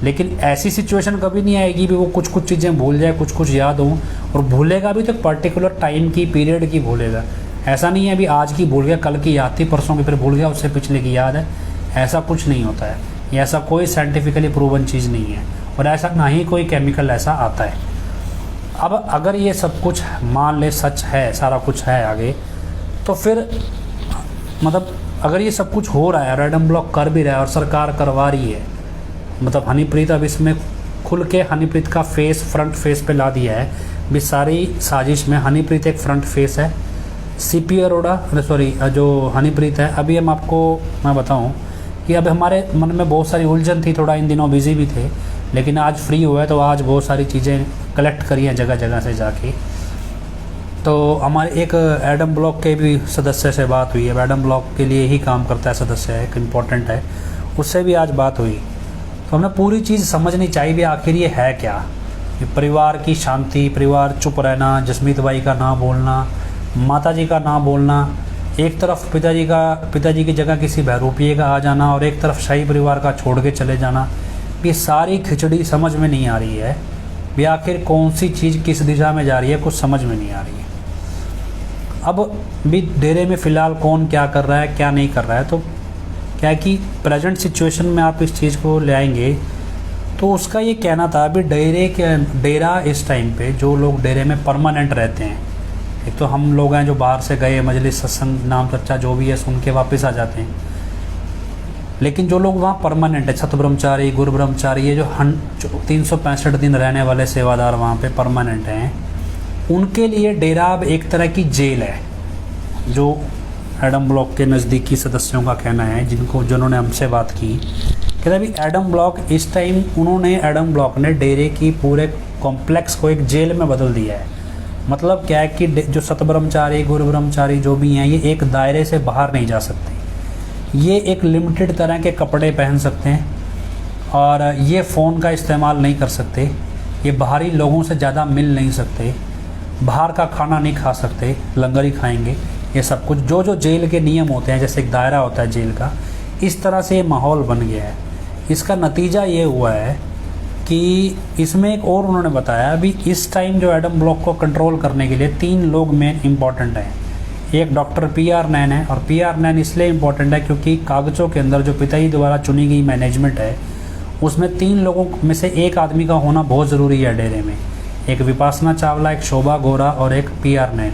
लेकिन ऐसी सिचुएशन कभी नहीं आएगी भी वो कुछ कुछ चीज़ें भूल जाए, कुछ कुछ याद हो, और भूलेगा भी तो पर्टिकुलर टाइम की, पीरियड की भूलेगा। ऐसा नहीं है अभी आज की भूल गया, कल की याद थी, परसों की फिर भूल गया, उससे पिछले की याद है, ऐसा कुछ नहीं होता है। ये ऐसा कोई साइंटिफिकली प्रूवन चीज़ नहीं है, और ऐसा ना ही कोई केमिकल ऐसा आता है। अब अगर ये सब कुछ मान ले सच है, सारा कुछ है आगे, तो फिर मतलब अगर ये सब कुछ हो रहा है, रैंडम ब्लॉक कर भी रहा है और सरकार करवा रही है, मतलब हनीप्रीत अब इसमें खुल के हनीप्रीत का फेस फ्रंट फेस पे ला दिया है भी सारी साजिश में। हनीप्रीत एक फ्रंट फेस है, सीपी अरोड़ा सॉरी जो हनीप्रीत है। अभी हम आपको मैं बताऊं कि अब हमारे मन में बहुत सारी उलझन थी, थोड़ा इन दिनों बिजी भी थे, लेकिन आज फ्री हुआ है तो आज बहुत सारी चीज़ें कलेक्ट करी हैं जगह जगह से जाके। तो हमारे एक एडम ब्लॉक के भी सदस्य से बात हुई है, एडम ब्लॉक के लिए ही काम करता है सदस्य है, एक इम्पॉर्टेंट है, उससे भी आज बात हुई। तो हमें पूरी चीज़ समझनी चाहिए भी आखिर ये है क्या। ये परिवार की शांति, परिवार चुप रहना, जसमीत भाई का ना बोलना, माताजी का ना बोलना, एक तरफ पिताजी की जगह किसी बहरूपिये का आ जाना, और एक तरफ शाही परिवार का छोड़ के चले जाना, ये सारी खिचड़ी समझ में नहीं आ रही है भी आखिर कौन सी चीज़ किस दिशा में जा रही है, कुछ समझ में नहीं आ रही है। अब भी डेरे में फ़िलहाल कौन क्या कर रहा है, क्या नहीं कर रहा है, तो क्या कि प्रेजेंट सिचुएशन में आप इस चीज़ को ले आएंगे तो उसका ये कहना था अभी डेरा इस टाइम पे जो लोग डेरे में परमानेंट रहते हैं, एक तो हम लोग हैं जो बाहर से गए, मजलिस सत्संग नाम चर्चा जो भी है सुन के वापस आ जाते हैं, लेकिन जो लोग वहाँ परमानेंट है, छत ब्रह्मचारी, गुरु ब्रह्मचारी, ये जो 365 दिन रहने वाले सेवादार वहाँ पे परमानेंट हैं, उनके लिए डेरा अब एक तरह की जेल है। जो एडम ब्लॉक के नज़दीकी सदस्यों का कहना है, जिन्होंने हमसे बात की, कहते अभी एडम ब्लॉक इस टाइम एडम ब्लॉक ने डेरे की पूरे कॉम्प्लेक्स को एक जेल में बदल दिया है। मतलब क्या है कि जो सत ब्रह्मचारी, गुरु ब्रह्मचारी जो भी हैं, ये एक दायरे से बाहर नहीं जा सकते, ये एक लिमिटेड तरह के कपड़े पहन सकते हैं, और ये फ़ोन का इस्तेमाल नहीं कर सकते, ये बाहरी लोगों से ज़्यादा मिल नहीं सकते, बाहर का खाना नहीं खा सकते, लंगर ही खाएंगे। ये सब कुछ जो जो जेल के नियम होते हैं, जैसे एक दायरा होता है जेल का, इस तरह से ये माहौल बन गया है। इसका नतीजा ये हुआ है कि इसमें एक और उन्होंने बताया अभी इस टाइम जो एडम ब्लॉक को कंट्रोल करने के लिए 3 लोग मेन इम्पॉर्टेंट हैं। एक डॉक्टर PR नैन है, और PR नैन इसलिए इम्पॉर्टेंट है क्योंकि कागज़ों के अंदर जो पिताजी द्वारा चुनी गई मैनेजमेंट है उसमें 3 लोगों में से एक आदमी का होना बहुत ज़रूरी है डेरे में। एक विपासना चावला, एक शोभा गोरा और एक PR नैन।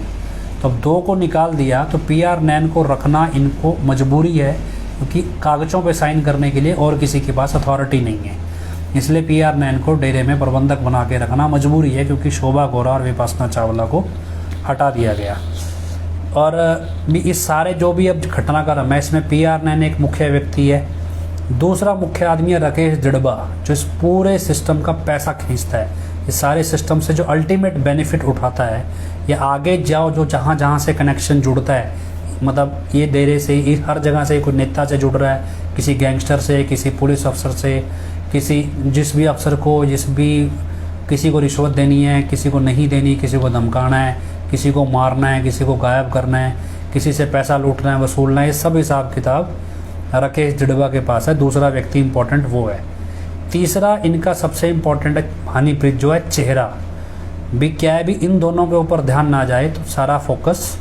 तो अब 2 को निकाल दिया तो PR नैन को रखना इनको मजबूरी है, क्योंकि कागज़ों पे साइन करने के लिए और किसी के पास अथॉरिटी नहीं है। इसलिए PR नैन को डेरे में प्रबंधक बना के रखना मजबूरी है, क्योंकि शोभा गोरा और विपासना चावला को हटा दिया गया। और इस सारे जो भी अब घटनाक्रम है इसमें PR नैन एक मुख्य व्यक्ति है। दूसरा मुख्य आदमी है राकेश जड़बा, जो इस पूरे सिस्टम का पैसा खींचता है, इस सारे सिस्टम से जो अल्टीमेट बेनिफिट उठाता है। या आगे जाओ जो जहाँ जहाँ से कनेक्शन जुड़ता है, मतलब ये डेरे से हर जगह से कोई नेता से जुड़ रहा है, किसी गैंगस्टर से, किसी पुलिस अफसर से, किसी जिस भी अफसर को किसी को रिश्वत देनी है, किसी को नहीं देनी, किसी को धमकाना है, किसी को मारना है, किसी को गायब करना है, किसी से पैसा लूटना है, वसूलना है, ये सब हिसाब किताब राकेश जड़बा के पास है। दूसरा व्यक्ति इंपॉर्टेंट वो है। तीसरा इनका सबसे इम्पोर्टेंट है हनीप्रीत, जो है चेहरा। भी क्या है, भी इन दोनों के ऊपर ध्यान ना जाए तो सारा फोकस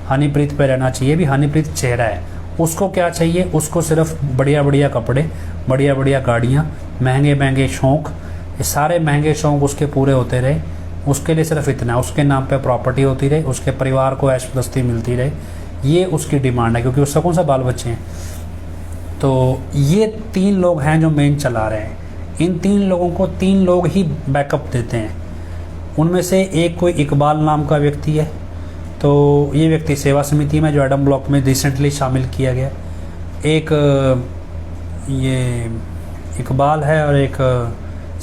हनीप्रीत पे रहना चाहिए। भी हनीप्रीत चेहरा है, उसको क्या चाहिए, उसको सिर्फ बढ़िया बढ़िया कपड़े, बढ़िया बढ़िया गाड़ियाँ, महंगे महंगे शौक़, ये सारे महंगे शौक़ उसके पूरे होते रहे। उसके लिए सिर्फ इतना, उसके नाम पे प्रॉपर्टी होती रहे, उसके परिवार को ऐश-प्रस्ती मिलती रहे, ये उसकी डिमांड है, क्योंकि उसका कौन सा बाल बच्चे हैं। तो ये 3 लोग हैं जो मेन चला रहे हैं। इन 3 लोगों को 3 लोग ही बैकअप देते हैं। उनमें से एक कोई इकबाल नाम का व्यक्ति है, तो ये व्यक्ति सेवा समिति में जो एडम ब्लॉक में रिसेंटली शामिल किया गया। एक ये इकबाल है और एक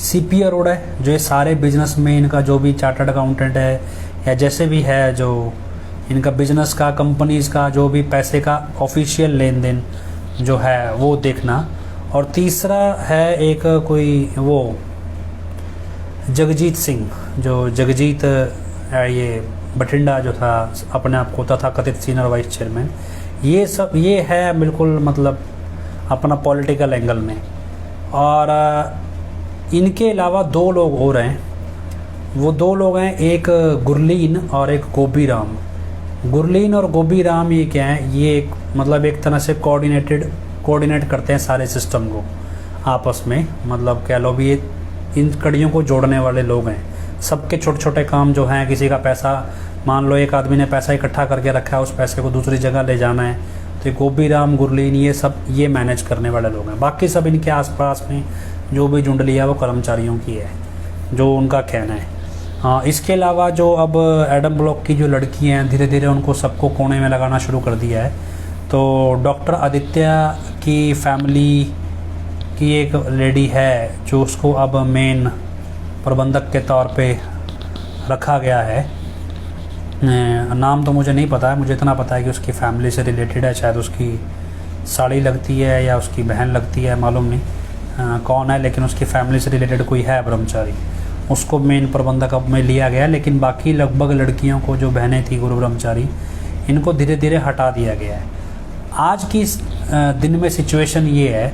CP अरोड़ा है, जो ये सारे बिजनेस में इनका जो भी चार्टर्ड अकाउंटेंट है या जैसे भी है, जो इनका बिजनेस का, कंपनीज़ का जो भी पैसे का ऑफिशियल लेन देन जो है वो देखना। और तीसरा है एक कोई वो जगजीत सिंह, जो जगजीत ये बठिंडा जो था, अपने आप को तथा कथित सीनियर वाइस चेयरमैन, ये सब ये है बिल्कुल मतलब अपना पॉलिटिकल एंगल में। और इनके अलावा 2 लोग और हैं। वो 2 लोग हैं, एक गुरलीन और एक गोबी राम। गुरलीन और गोबी राम ये क्या है, ये एक मतलब एक तरह से कोऑर्डिनेट करते हैं सारे सिस्टम को आपस में, मतलब कह लो भी ये इन कड़ियों को जोड़ने वाले लोग हैं। सबके छोटे छोटे काम जो हैं, किसी का पैसा, मान लो एक आदमी ने पैसा इकट्ठा करके रखा है, उस पैसे को दूसरी जगह ले जाना है, तो गोबी राम, गुरलीन, ये सब ये मैनेज करने वाले लोग हैं। बाकी सब इनके आसपास में जो भी जुंडली है वो कर्मचारियों की है, जो उनका कहना है। हाँ, इसके अलावा जो अब एडम ब्लॉक की जो लड़की हैं, धीरे धीरे उनको सबको कोने में लगाना शुरू कर दिया है। तो डॉक्टर आदित्य की फैमिली की एक लेडी है जो उसको अब मेन प्रबंधक के तौर पे रखा गया है। नाम तो मुझे नहीं पता है, मुझे इतना पता है कि उसकी फैमिली से रिलेटेड है, शायद उसकी साड़ी लगती है या उसकी बहन लगती है, मालूम नहीं कौन है, लेकिन उसकी फैमिली से रिलेटेड कोई है ब्रह्मचारी, उसको मेन प्रबंधक अब में लिया गया। लेकिन बाकी लगभग लड़कियों को जो बहनें थी गुरु ब्रह्मचारी, इनको धीरे धीरे हटा दिया गया है। आज की इस दिन में सिचुएशन ये है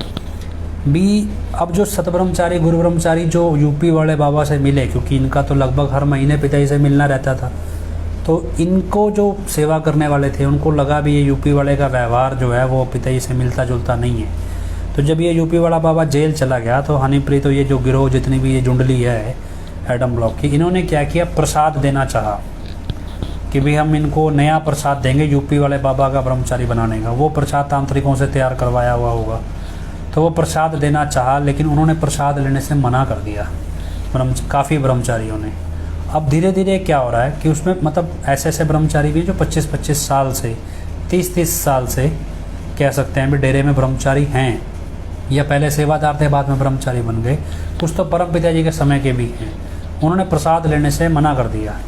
भी, अब जो सतब्रह्मचारी गुरु ब्रह्मचारी जो यूपी वाले बाबा से मिले, क्योंकि इनका तो लगभग हर महीने पिताजी से मिलना रहता था, तो इनको जो सेवा करने वाले थे उनको लगा भी ये यूपी वाले का व्यवहार जो है वो पिताजी से मिलता जुलता नहीं है। तो जब ये यूपी वाला बाबा जेल चला गया तो हनीप्रीत, तो ये जो गिरोह जितनी भी ये जुंडली है एडम ब्लॉक की, इन्होंने क्या किया, प्रसाद देना चाहा कि भी हम इनको नया प्रसाद देंगे यूपी वाले बाबा का ब्रह्मचारी बनाने का। वो प्रसाद तांत्रिकों से तैयार करवाया हुआ होगा, तो वो प्रसाद देना चाहा, लेकिन उन्होंने प्रसाद लेने से मना कर दिया काफ़ी ब्रह्मचारियों ने। अब धीरे धीरे क्या हो रहा है कि उसमें मतलब ऐसे ऐसे ब्रह्मचारी भी जो 25-25 साल से 30-30 साल से कह सकते हैं भी डेरे में ब्रह्मचारी हैं, या पहले सेवादार थे बाद में ब्रह्मचारी बन गए, कुछ तो परम पिताजी के समय के भी हैं। उन्होंने प्रसाद लेने से मना कर दिया।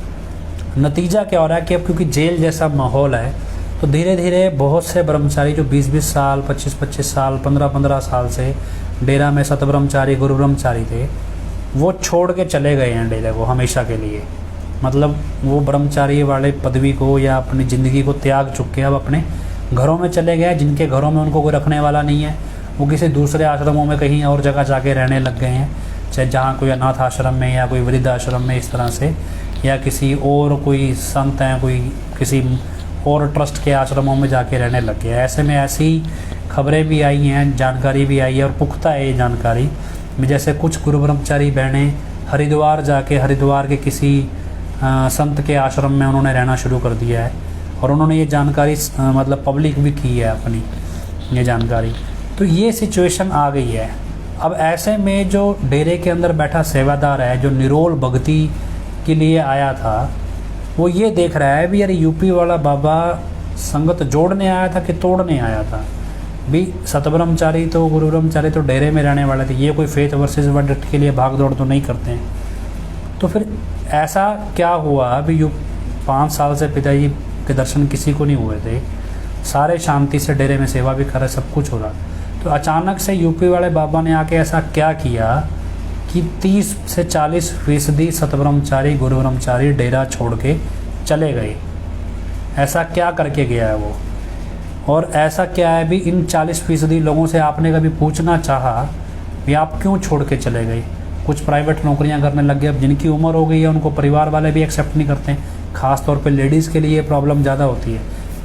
नतीजा क्या हो रहा है कि अब क्योंकि जेल जैसा माहौल है, तो तो धीरे धीरे बहुत से ब्रह्मचारी जो 20-20 साल 25-25 साल 15-15 साल से डेरा में सत ब्रह्मचारी गुरु ब्रह्मचारी थे, वो छोड़ के चले गए हैं डेरे को हमेशा के लिए। मतलब वो ब्रह्मचारी वाले पदवी को या अपनी ज़िंदगी को त्याग चुके अब अपने घरों में चले गए, जिनके घरों में उनको कोई रखने वाला नहीं है। वो किसी दूसरे आश्रमों में कहीं और जगह जाके रहने लग गए हैं, चाहे जहाँ कोई अनाथ आश्रम में या कोई वृद्ध आश्रम में इस तरह से, या किसी और कोई संत हैं कोई किसी और ट्रस्ट के आश्रमों में जाके रहने लग गए। ऐसे में ऐसी खबरें भी आई हैं, जानकारी भी आई है और पुख्ता है ये जानकारी। जैसे कुछ गुरु ब्रह्मचारी बहनें हरिद्वार जाके हरिद्वार के किसी संत के आश्रम में उन्होंने रहना शुरू कर दिया है और उन्होंने ये जानकारी मतलब पब्लिक भी की है अपनी ये जानकारी। तो ये सिचुएशन आ गई है। अब ऐसे में जो डेरे के अंदर बैठा सेवादार है, जो निरोल भक्ति के लिए आया था, वो ये देख रहा है भी यार यूपी वाला बाबा संगत जोड़ने आया था कि तोड़ने आया था। भी सतब्रह्मचारी तो गुरु ब्रह्मचारी तो डेरे में रहने वाले थे, ये कोई फेथ वर्सेस वर्डिक्ट के लिए भाग दौड़ तो नहीं करते हैं। तो फिर ऐसा क्या हुआ अभी 5 साल से पिताजी के दर्शन किसी को नहीं हुए थे, सारे शांति से डेरे में सेवा भी कर रहे, सब कुछ हो रहा। तो अचानक से यूपी वाले बाबा ने आके ऐसा क्या किया कि 30 से 40% सतब्रह्मचारी गुरु ब्रह्मचारी डेरा छोड़ के चले गए। ऐसा क्या करके गया है वो, और ऐसा क्या है भी इन 40% लोगों से आपने कभी पूछना चाहा भी आप क्यों छोड़ के चले गए? कुछ प्राइवेट नौकरियां करने लग गए, अब जिनकी उम्र हो गई है उनको परिवार वाले भी एक्सेप्ट नहीं करते हैं। ख़ास तौर पे लेडीज़ के लिए प्रॉब्लम ज़्यादा होती है।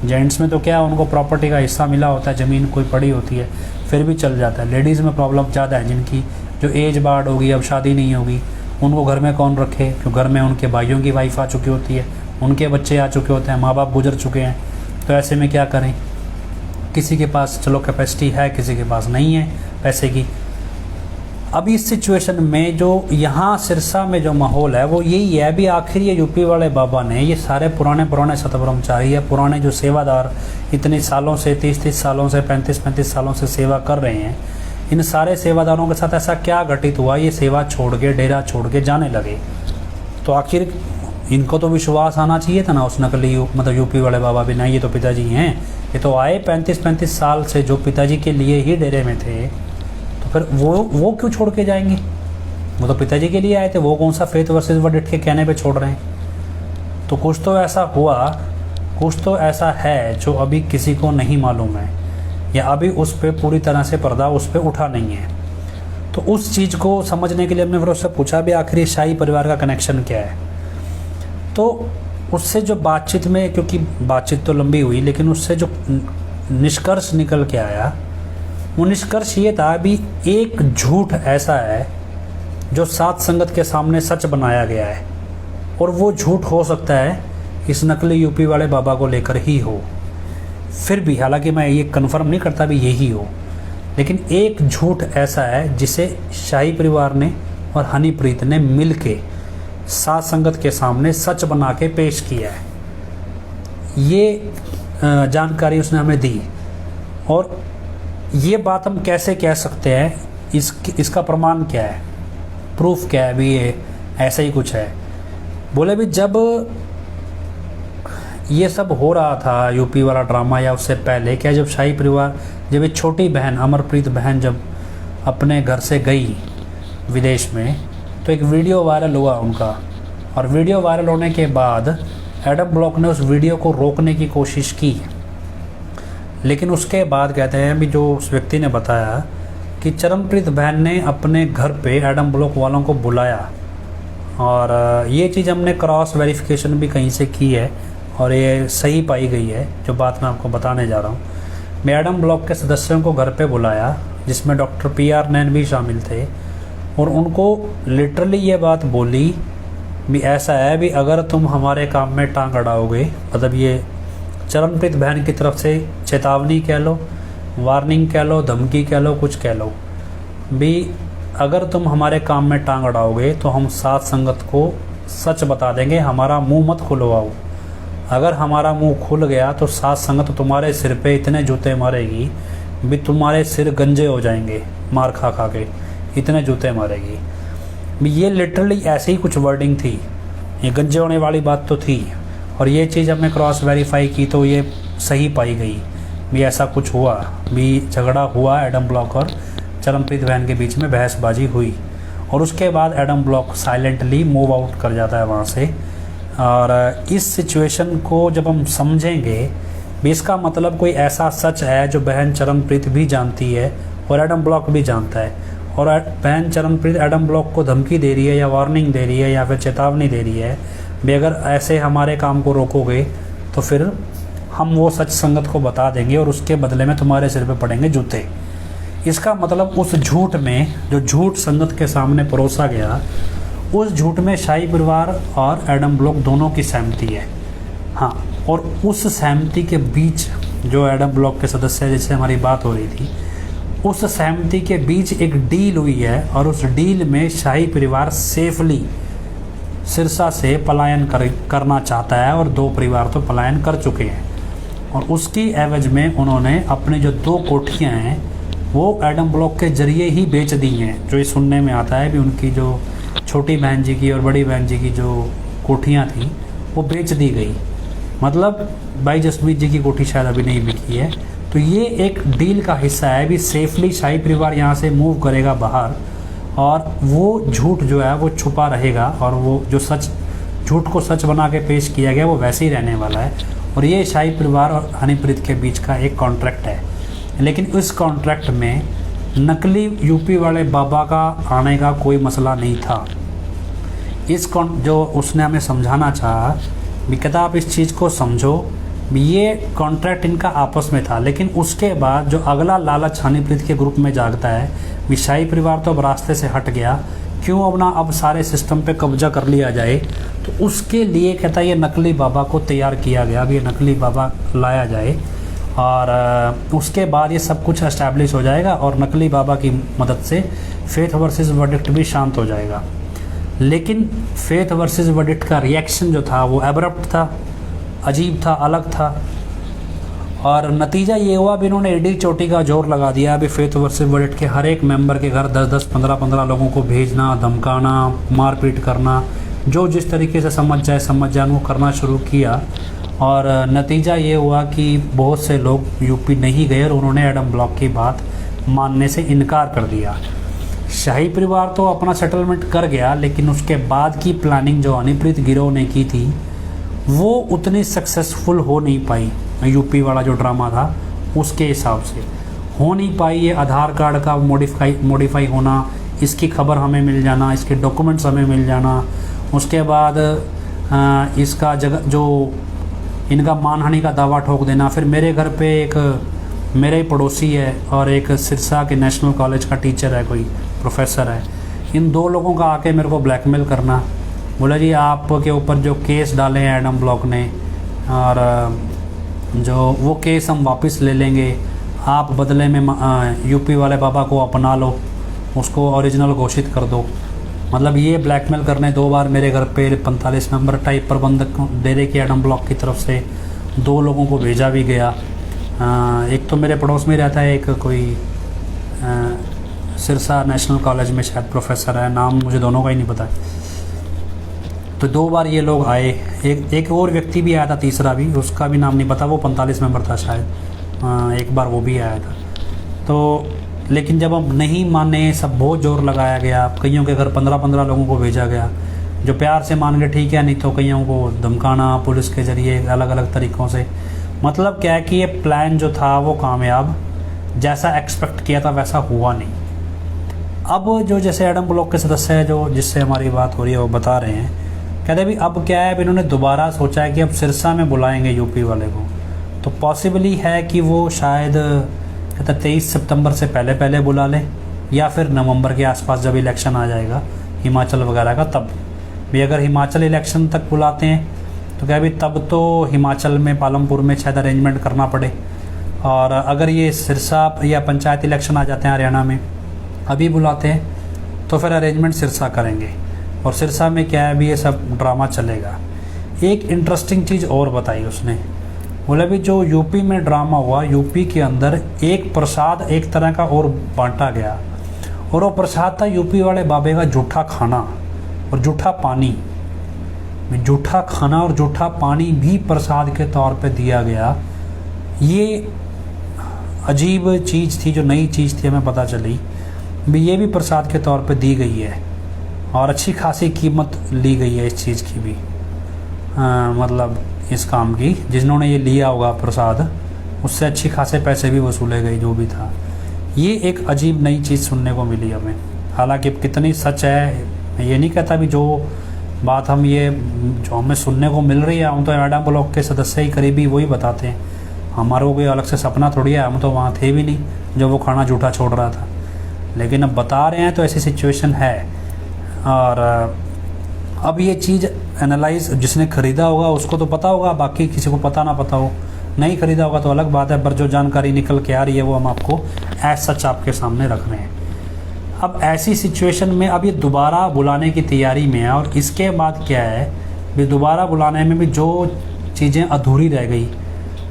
जेंट्स में तो क्या उनको प्रॉपर्टी का हिस्सा मिला होता है, ज़मीन कोई पड़ी होती है, फिर भी चल जाता है। लेडीज़ में प्रॉब्लम ज़्यादा है, जिनकी जो एज बार्ड होगी, अब शादी नहीं होगी, उनको घर में कौन रखे, क्योंकि घर में उनके भाइयों की वाइफ आ चुकी होती है, उनके बच्चे आ चुके होते हैं, माँ बाप गुजर चुके हैं। तो ऐसे में क्या करें? किसी के पास चलो कैपेसिटी है, किसी के पास नहीं है पैसे की। अब इस सिचुएशन में जो यहाँ सिरसा में जो माहौल है वो यही है भी आखिर ये यूपी वाले बाबा ने ये सारे पुराने सतब्रह्मचारी या पुराने जो सेवादार इतने सालों से 30 सालों से 35 सालों से सेवा कर रहे हैं, इन सारे सेवादारों के साथ ऐसा क्या घटित हुआ ये सेवा छोड़ के डेरा छोड़ के जाने लगे? तो आखिर इनको तो विश्वास आना चाहिए था ना उस नकली मतलब यूपी वाले बाबा भी, नहीं ये तो पिताजी हैं, ये तो आए 35 साल से जो पिताजी के लिए ही डेरे में थे, तो फिर वो क्यों छोड़ के जाएंगे? वो तो पिताजी के लिए आए थे, वो कौन सा फेथ वर्सेस वर्डिक्ट के कहने पे छोड़ रहे हैं? तो कुछ तो ऐसा हुआ, कुछ तो ऐसा है जो अभी किसी को नहीं मालूम है, या अभी उस पर पूरी तरह से पर्दा उस पर उठा नहीं है। तो उस चीज़ को समझने के लिए हमने फिर उससे पूछा भी आखिर शाही परिवार का कनेक्शन क्या है। तो उससे जो बातचीत में, क्योंकि बातचीत तो लंबी हुई, लेकिन उससे जो निष्कर्ष निकल के आया वो निष्कर्ष ये था भी एक झूठ ऐसा है जो सात संगत के सामने सच बनाया गया है, और वो झूठ हो सकता है इस नकली यूपी वाले बाबा को लेकर ही हो। फिर भी हालांकि मैं ये कन्फर्म नहीं करता भी यही हो, लेकिन एक झूठ ऐसा है जिसे शाही परिवार ने और हनीप्रीत ने मिल के सात संगत के सामने सच बना के पेश किया है। ये जानकारी उसने हमें दी, और ये बात हम कैसे कह सकते हैं, इसका प्रमाण क्या है, प्रूफ क्या है भी ये ऐसा ही कुछ है। बोले भी जब ये सब हो रहा था यूपी वाला ड्रामा, या उससे पहले क्या, जब शाही परिवार, जब एक छोटी बहन अमरप्रीत बहन जब अपने घर से गई विदेश में, तो एक वीडियो वायरल हुआ उनका, और वीडियो वायरल होने के बाद एडम ब्लॉक ने उस वीडियो को रोकने की कोशिश की, लेकिन उसके बाद कहते हैं भी जो उस व्यक्ति ने बताया कि चरणप्रीत बहन ने अपने घर पे एडम ब्लॉक वालों को बुलाया, और ये चीज़ हमने क्रॉस वेरिफिकेशन भी कहीं से की है और ये सही पाई गई है। जो बात मैं आपको बताने जा रहा हूँ, मैं एडम ब्लॉक के सदस्यों को घर पे बुलाया, जिसमें डॉक्टर PR नैन भी शामिल थे, और उनको लिटरली ये बात बोली भी ऐसा है भी अगर तुम हमारे काम में टांग अड़ाओगे, मतलब ये चरणप्रीत बहन की तरफ से चेतावनी कह लो, वार्निंग कह लो, धमकी कह लो, कुछ कह लो भी, अगर तुम हमारे काम में टांग अड़ाओगे तो हम सात संगत को सच बता देंगे, हमारा मुंह मत खुलवाओ। अगर हमारा मुंह खुल गया तो सात संगत तुम्हारे सिर पे इतने जूते मारेगी भी तुम्हारे सिर गंजे हो जाएंगे, मार खा खा के इतने जूते मारेगी भी। ये लिटरली ऐसी ही कुछ वर्डिंग थी, ये गंजे होने वाली बात तो थी। और ये चीज़ हमने क्रॉस वेरीफाई की तो ये सही पाई गई भी ऐसा कुछ हुआ, भी झगड़ा हुआ, एडम ब्लॉक और चरमप्रीत बहन के बीच में बहसबाजी हुई। और उसके बाद Adam block silently move out कर जाता है वहाँ से। और इस सिचुएशन को जब हम समझेंगे भी इसका मतलब कोई ऐसा सच है जो बहन चरमप्रीत भी जानती है और एडम ब्लॉक भी जानता है, और बहन चरमप्रीत एडम ब्लॉक को धमकी दे रही है या वार्निंग दे रही है या फिर चेतावनी दे रही है भी अगर ऐसे हमारे काम को रोकोगे तो फिर हम वो सच संगत को बता देंगे और उसके बदले में तुम्हारे सिर पे पड़ेंगे जूते। इसका मतलब उस झूठ में, जो झूठ संगत के सामने परोसा गया, उस झूठ में शाही परिवार और एडम ब्लॉक दोनों की सहमति है। हाँ, और उस सहमति के बीच जो एडम ब्लॉक के सदस्य जिससे हमारी बात हो रही थी, उस सहमति के बीच एक डील हुई है और उस डील में शाही परिवार सेफली सिरसा से पलायन करना चाहता है और 2 परिवार तो पलायन कर चुके हैं। और उसकी एवज में उन्होंने अपनी जो 2 कोठियाँ हैं वो एडम ब्लॉक के जरिए ही बेच दी हैं। जो ये सुनने में आता है भी उनकी जो छोटी बहन जी की और बड़ी बहन जी की जो कोठियाँ थी वो बेच दी गई। मतलब भाई जसमीत जी की कोठी शायद अभी नहीं बिकी है। तो ये एक डील का हिस्सा है भी सेफली शाही परिवार यहाँ से मूव करेगा बाहर और वो झूठ जो है वो छुपा रहेगा और वो जो सच, झूठ को सच बना के पेश किया गया वो वैसे ही रहने वाला है। और ये शाही परिवार और हनीप्रीत के बीच का एक कॉन्ट्रैक्ट है। लेकिन इस कॉन्ट्रैक्ट में नकली यूपी वाले बाबा का आने का कोई मसला नहीं था। जो उसने हमें समझाना चाहा भी कहता आप इस चीज़ को समझो भी ये कॉन्ट्रैक्ट इनका आपस में था। लेकिन उसके बाद जो अगला लालच हनीप्रीत के ग्रुप में जागता है भी शाही परिवार तो अब रास्ते से हट गया, क्यों अब सारे सिस्टम पे कब्जा कर लिया जाए। तो उसके लिए कहता है ये नकली बाबा को तैयार किया गया, अब ये नकली बाबा लाया जाए और उसके बाद ये सब कुछ एस्टैब्लिश हो जाएगा और नकली बाबा की मदद से फेथ वर्सेस वर्डिक्ट भी शांत हो जाएगा। लेकिन फेथ वर्सेस वर्डिक्ट का रिएक्शन जो था वो एब्रप्ट था, अजीब था, अलग था। और नतीजा ये हुआ भी इन्होंने एडी चोटी का जोर लगा दिया अभी फेथ वर्सेस वर्डिक्ट के हर एक मेंबर के घर 10-10, 15-15 लोगों को भेजना, धमकाना, मारपीट करना, जो जिस तरीके से समझ जाए वो करना शुरू किया। और नतीजा ये हुआ कि बहुत से लोग यूपी नहीं गए और उन्होंने एडम ब्लॉक की बात मानने से इनकार कर दिया। शाही परिवार तो अपना सेटलमेंट कर गया, लेकिन उसके बाद की प्लानिंग जो हनीप्रीत गिरोह ने की थी वो उतनी सक्सेसफुल हो नहीं पाई। यूपी वाला जो ड्रामा था उसके हिसाब से हो नहीं पाई। ये आधार कार्ड का मॉडिफाई होना, इसकी खबर हमें मिल जाना, इसके डॉक्यूमेंट्स हमें मिल जाना, उसके बाद इसका जगह जो इनका मानहानि का दावा ठोक देना। फिर मेरे घर पे एक मेरा ही पड़ोसी है और एक सिरसा के नेशनल कॉलेज का टीचर है, कोई प्रोफेसर है, इन 2 लोगों का आके मेरे को ब्लैकमेल करना। बोला जी आपके ऊपर जो केस डाले हैं एडम ब्लॉक ने और जो वो केस हम वापस ले लेंगे, आप बदले में यूपी वाले बाबा को अपना लो, उसको ओरिजिनल घोषित कर दो। मतलब ये ब्लैकमेल करने 2 बार मेरे घर पे 45 नंबर टाइप प्रबंधक डेरे के एडम ब्लॉक की तरफ से 2 लोगों को भेजा भी गया। एक तो मेरे पड़ोस में रहता है, एक कोई सिरसा नेशनल कॉलेज में शायद प्रोफेसर है, नाम मुझे दोनों का ही नहीं पता। तो 2 बार ये लोग आए, एक और व्यक्ति भी आया था, तीसरा भी, उसका भी नाम नहीं पता, वो 45 मेंबर था शायद, एक बार वो भी आया था। तो लेकिन जब अब नहीं माने, सब बहुत जोर लगाया गया, कईयों के घर 15-15 लोगों को भेजा गया, जो प्यार से मान गए ठीक है, नहीं तो कईयों को धमकाना पुलिस के ज़रिए अलग अलग तरीक़ों से। मतलब क्या है कि ये प्लान जो था वो कामयाब, जैसा एक्सपेक्ट किया था वैसा हुआ नहीं। अब जो जैसे एडम ब्लॉक के सदस्य है जो जिससे हमारी बात हो रही है वो बता रहे हैं, कहते भी अब क्या है, अब इन्होंने दोबारा सोचा है कि अब सिरसा में बुलाएंगे यूपी वाले को। तो पॉसिबली है कि वो शायद कहते 23 सितंबर से पहले बुला लें या फिर नवंबर के आसपास जब इलेक्शन आ जाएगा हिमाचल वगैरह का, तब भी। अगर हिमाचल इलेक्शन तक बुलाते हैं तो क्या भी तब तो हिमाचल में पालमपुर में शायद अरेंजमेंट करना पड़े। और अगर ये सिरसा या पंचायत इलेक्शन आ जाते हैं हरियाणा में, अभी बुलाते हैं तो फिर अरेंजमेंट सिरसा करेंगे और सिरसा में क्या है भी ये सब ड्रामा चलेगा। एक इंटरेस्टिंग चीज़ और बताई उसने, बोला भी जो यूपी में ड्रामा हुआ, यूपी के अंदर एक प्रसाद एक तरह का और बांटा गया और वो प्रसाद था यूपी वाले बाबे का जूठा खाना और जूठा पानी। जूठा खाना और जूठा पानी भी प्रसाद के तौर पे दिया गया। ये अजीब चीज़ थी, जो नई चीज़ थी हमें पता चली भी, ये भी प्रसाद के तौर पे दी गई है और अच्छी खासी कीमत ली गई है इस चीज़ की भी। मतलब इस काम की, जिन्होंने ये लिया होगा प्रसाद, उससे अच्छी खासे पैसे भी वसूले गए, जो भी था। ये एक अजीब नई चीज़ सुनने को मिली हमें। हालांकि कितनी सच है मैं ये नहीं कहता भी, जो बात हम ये जो हमें सुनने को मिल रही है, हम तो मैडम ब्लॉक के सदस्य ही करीबी वही बताते हैं, हमारा कोई अलग से सपना थोड़ी है, हम तो वहाँ थे भी नहीं जब वो खाना जूठा छोड़ रहा था। लेकिन अब बता रहे हैं तो ऐसी सिचुएशन है। और अब ये चीज़ एनालाइज जिसने ख़रीदा होगा उसको तो पता होगा, बाकी किसी को पता ना पता हो, नहीं ख़रीदा होगा तो अलग बात है, पर जो जानकारी निकल के आ रही है वो हम आपको एज सच आपके सामने रख रहे हैं। अब ऐसी सिचुएशन में अब ये दोबारा बुलाने की तैयारी में है, और इसके बाद क्या है भी, दोबारा बुलाने में भी जो चीज़ें अधूरी रह गई,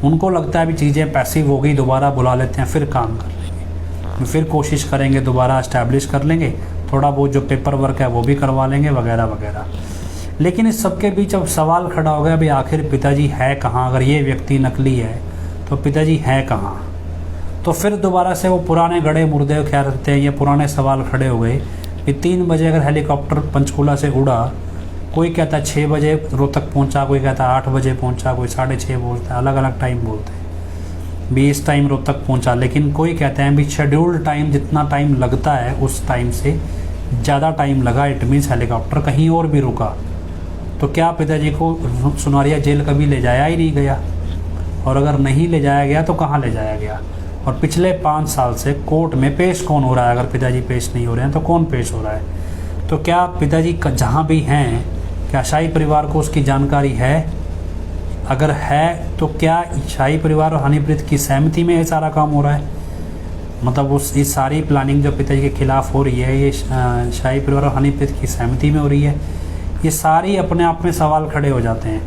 उनको लगता है भी चीज़ें पैसिव हो गई, दोबारा बुला लेते हैं, फिर काम कर लेंगे, फिर कोशिश करेंगे, दोबारा इस्टेब्लिश कर लेंगे, थोड़ा बहुत जो पेपर वर्क है वो भी करवा लेंगे वगैरह वगैरह। लेकिन इस सब के बीच अब सवाल खड़ा हो गया भी, आखिर पिताजी है कहाँ? अगर ये व्यक्ति नकली है तो पिताजी है कहाँ? तो फिर दोबारा से वो पुराने गड़े मुर्दे क्या रखते हैं, ये पुराने सवाल खड़े हो गए कि 3 बजे अगर हेलीकॉप्टर पंचकूला से उड़ा, कोई कहता है 6 बजे रोहतक पहुंचा, कोई कहता है 8 बजे पहुंचा, कोई 6:30 बोलता है, अलग अलग टाइम बोलते हैं भी इस टाइम रोहतक पहुंचा। लेकिन कोई कहते हैं भी शेड्यूल्ड टाइम, जितना टाइम लगता है उस टाइम से ज़्यादा टाइम लगा, इट मीन्स हेलीकॉप्टर कहीं और भी रुका। तो क्या पिताजी को सुनारिया जेल कभी ले जाया ही नहीं गया? और अगर नहीं ले जाया गया तो कहाँ ले जाया गया? और पिछले 5 साल से कोर्ट में पेश कौन हो रहा है? अगर पिताजी पेश नहीं हो रहे हैं तो कौन पेश हो रहा है? तो क्या पिताजी जहाँ भी हैं, क्या शाही परिवार को उसकी जानकारी है? अगर है तो क्या शाही परिवार और हनीप्रीत की सहमति में ये सारा काम हो रहा है? मतलब इस सारी प्लानिंग जो पिताजी के खिलाफ हो रही है, ये शाही परिवार और हनीप्रीत की सहमति में हो रही है? ये सारी अपने आप में सवाल खड़े हो जाते हैं।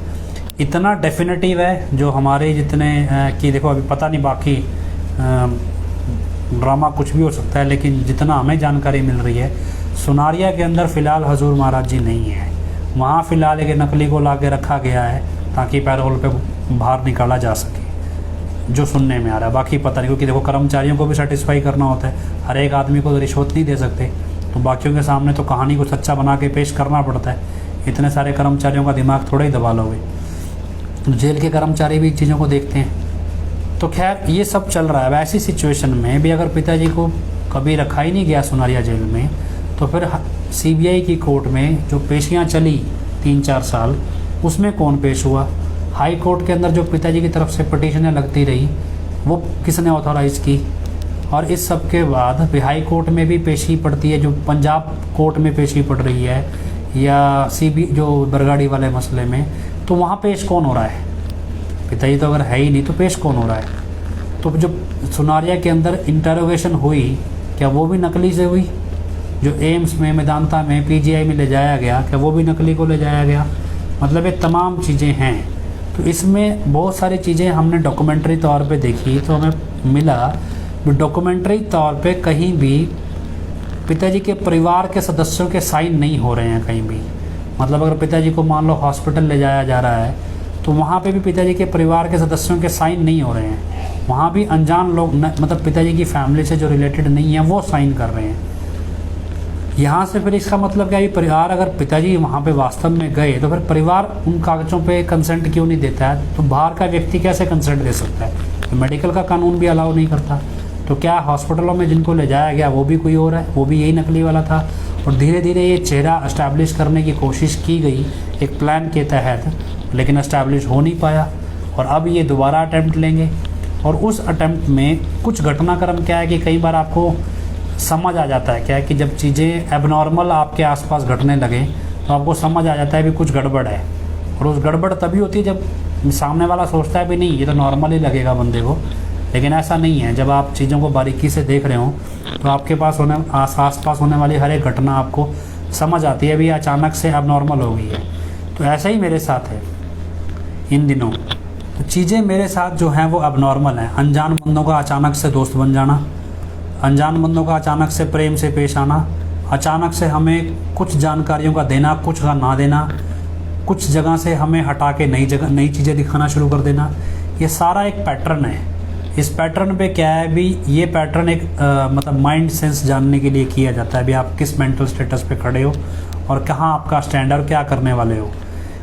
इतना डेफिनेटिव है जो हमारे जितने कि देखो अभी पता नहीं, बाकी ड्रामा कुछ भी हो सकता है, लेकिन जितना हमें जानकारी मिल रही है, सुनारिया के अंदर फ़िलहाल हजूर महाराज जी नहीं है। वहाँ फ़िलहाल एक नकली को ला के रखा गया है ताकि पैरोल पे बाहर निकाला जा सके, जो सुनने में आ रहा है। बाकी पता नहीं, क्योंकि देखो कर्मचारियों को भी सेटिस्फाई करना होता है, हर एक आदमी को तो रिश्वत नहीं दे सकते, तो बाकियों के सामने तो कहानी को सच्चा बना के पेश करना पड़ता है। इतने सारे कर्मचारियों का दिमाग थोड़ा ही दबा लोगे, जेल के कर्मचारी भी चीज़ों को देखते हैं। तो खैर ये सब चल रहा है। ऐसी सिचुएशन में भी अगर पिताजी को कभी रखा ही नहीं गया सुनारिया जेल में, तो फिर सीबीआई की कोर्ट में जो पेशियां चली 3-4 साल, उसमें कौन पेश हुआ? हाई कोर्ट के अंदर जो पिताजी की तरफ से पिटीशनें लगती रही, वो किसने ऑथोराइज़ की? और इस सब के बाद भी हाई कोर्ट में भी पेशी पड़ती है, जो पंजाब कोर्ट में पेशी पड़ रही है, या जो बरगाड़ी वाले मसले में, तो वहाँ पेश कौन हो रहा है? पिताजी तो अगर है ही नहीं तो पेश कौन हो रहा है? तो जो सुनारिया के अंदर इंटरोगेशन हुई, क्या वो भी नकली से हुई? जो एम्स में, मेदांता में, पीजीआई में ले जाया गया, क्या वो भी नकली को ले जाया गया? मतलब ये तमाम चीज़ें हैं। तो इसमें बहुत सारी चीज़ें हमने डॉक्यूमेंट्री तौर पे देखी, तो हमें मिला डॉक्यूमेंट्री तौर पे कहीं भी पिताजी के परिवार के सदस्यों के साइन नहीं हो रहे हैं कहीं भी। मतलब अगर पिताजी को मान लो हॉस्पिटल ले जाया जा रहा है, तो वहाँ पे भी पिताजी के परिवार के सदस्यों के साइन नहीं हो रहे हैं। वहाँ भी अनजान लोग, मतलब पिताजी की फैमिली से जो रिलेटेड नहीं है, वो साइन कर रहे हैं। यहाँ से फिर इसका मतलब क्या है? परिवार, अगर पिताजी वहाँ पे वास्तव में गए तो फिर परिवार उन कागज़ों पे कंसेंट क्यों नहीं देता है? तो बाहर का व्यक्ति कैसे कंसेंट दे सकता है? तो मेडिकल का कानून भी अलाउ नहीं करता। तो क्या हॉस्पिटलों में जिनको ले जाया गया वो भी कोई और है? वो भी यही नकली वाला था। और धीरे धीरे ये चेहरा एस्टैब्लिश करने की कोशिश की गई एक प्लान के तहत, लेकिन एस्टैब्लिश हो नहीं पाया। और अब ये दोबारा अटैम्प्ट लेंगे, और उस अटैम्प्ट में कुछ घटनाक्रम क्या है कि कई बार आपको समझ आ जाता है क्या है कि जब चीज़ें एबनॉर्मल आपके आसपास घटने लगे तो आपको समझ आ जाता है भी कुछ गड़बड़ है। और उस गड़बड़ तभी होती है जब सामने वाला सोचता है भी नहीं, ये तो नॉर्मल ही लगेगा बंदे को, लेकिन ऐसा नहीं है। जब आप चीज़ों को बारीकी से देख रहे हो तो आपके पास आस-पास होने वाली हर एक घटना आपको समझ आती है भी अचानक से एबनॉर्मल हो गई है। तो ऐसा ही मेरे साथ है इन दिनों। तो चीज़ें मेरे साथ जो हैं वो एबनॉर्मल हैं। अनजान बंदों का अचानक से दोस्त बन जाना, अनजान बंदों का अचानक से प्रेम से पेश आना, अचानक से हमें कुछ जानकारियों का देना, कुछ का ना देना, कुछ जगह से हमें हटा के नई जगह नई चीज़ें दिखाना शुरू कर देना, ये सारा एक पैटर्न है। इस पैटर्न पे क्या है भी, ये पैटर्न एक मतलब माइंड सेंस जानने के लिए किया जाता है भी आप किस मेंटल स्टेटस पे खड़े हो और कहाँ आपका स्टैंड और क्या करने वाले हो।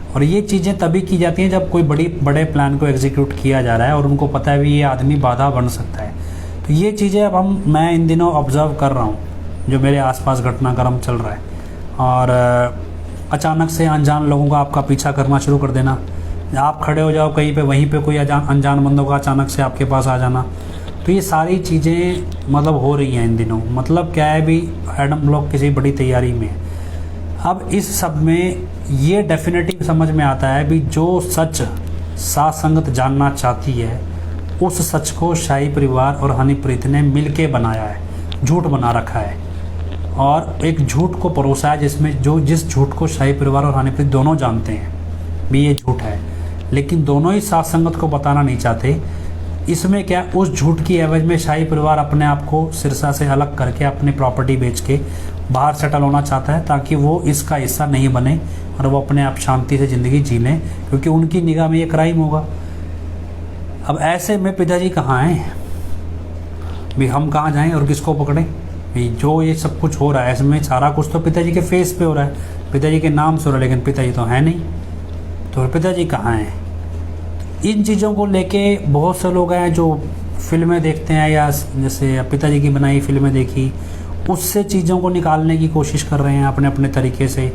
और ये चीज़ें तभी की जाती हैं जब कोई बड़े प्लान को एग्जीक्यूट किया जा रहा है और उनको पता है भी ये आदमी बाधा बन सकता है। तो ये चीज़ें अब मैं इन दिनों ऑब्ज़र्व कर रहा हूँ, जो मेरे आसपास घटनाक्रम चल रहा है। और अचानक से अनजान लोगों का आपका पीछा करना शुरू कर देना, आप खड़े हो जाओ कहीं पे, वहीं पे कोई अनजान बंदों का अचानक से आपके पास आ जाना। तो ये सारी चीज़ें मतलब हो रही हैं इन दिनों। मतलब क्या है भी, एडम ब्लॉक किसी बड़ी तैयारी में है। अब इस सब में ये डेफिनेटिव समझ में आता है भी जो सच साथ संगत जानना चाहती है, उस सच को शाही परिवार और हनीप्रीत ने मिलके बनाया है, झूठ बना रखा है और एक झूठ को परोसा है जिसमें जिस झूठ को शाही परिवार और हनीप्रीत दोनों जानते हैं भी ये झूठ है, लेकिन दोनों ही साथ संगत को बताना नहीं चाहते। इसमें क्या, उस झूठ की एवज में शाही परिवार अपने आप को सिरसा से अलग करके अपनी प्रॉपर्टी बेच के बाहर सेटल होना चाहता है, ताकि वो इसका हिस्सा नहीं बने और वो अपने आप शांति से ज़िंदगी जी लें, क्योंकि उनकी निगाह में ये क्राइम होगा। अब ऐसे में पिताजी कहाँ हैं भी, हम कहाँ जाएं और किसको पकड़ें भी। जो ये सब कुछ हो रहा है इसमें सारा कुछ तो पिताजी के फेस पे हो रहा है, पिताजी के नाम से हो रहा है, लेकिन पिताजी तो है नहीं। तो पिताजी कहाँ हैं? इन चीज़ों को लेके बहुत से लोग हैं जो फिल्में देखते हैं, या जैसे पिताजी की बनाई फिल्में देखी, उससे चीज़ों को निकालने की कोशिश कर रहे हैं अपने अपने तरीके से,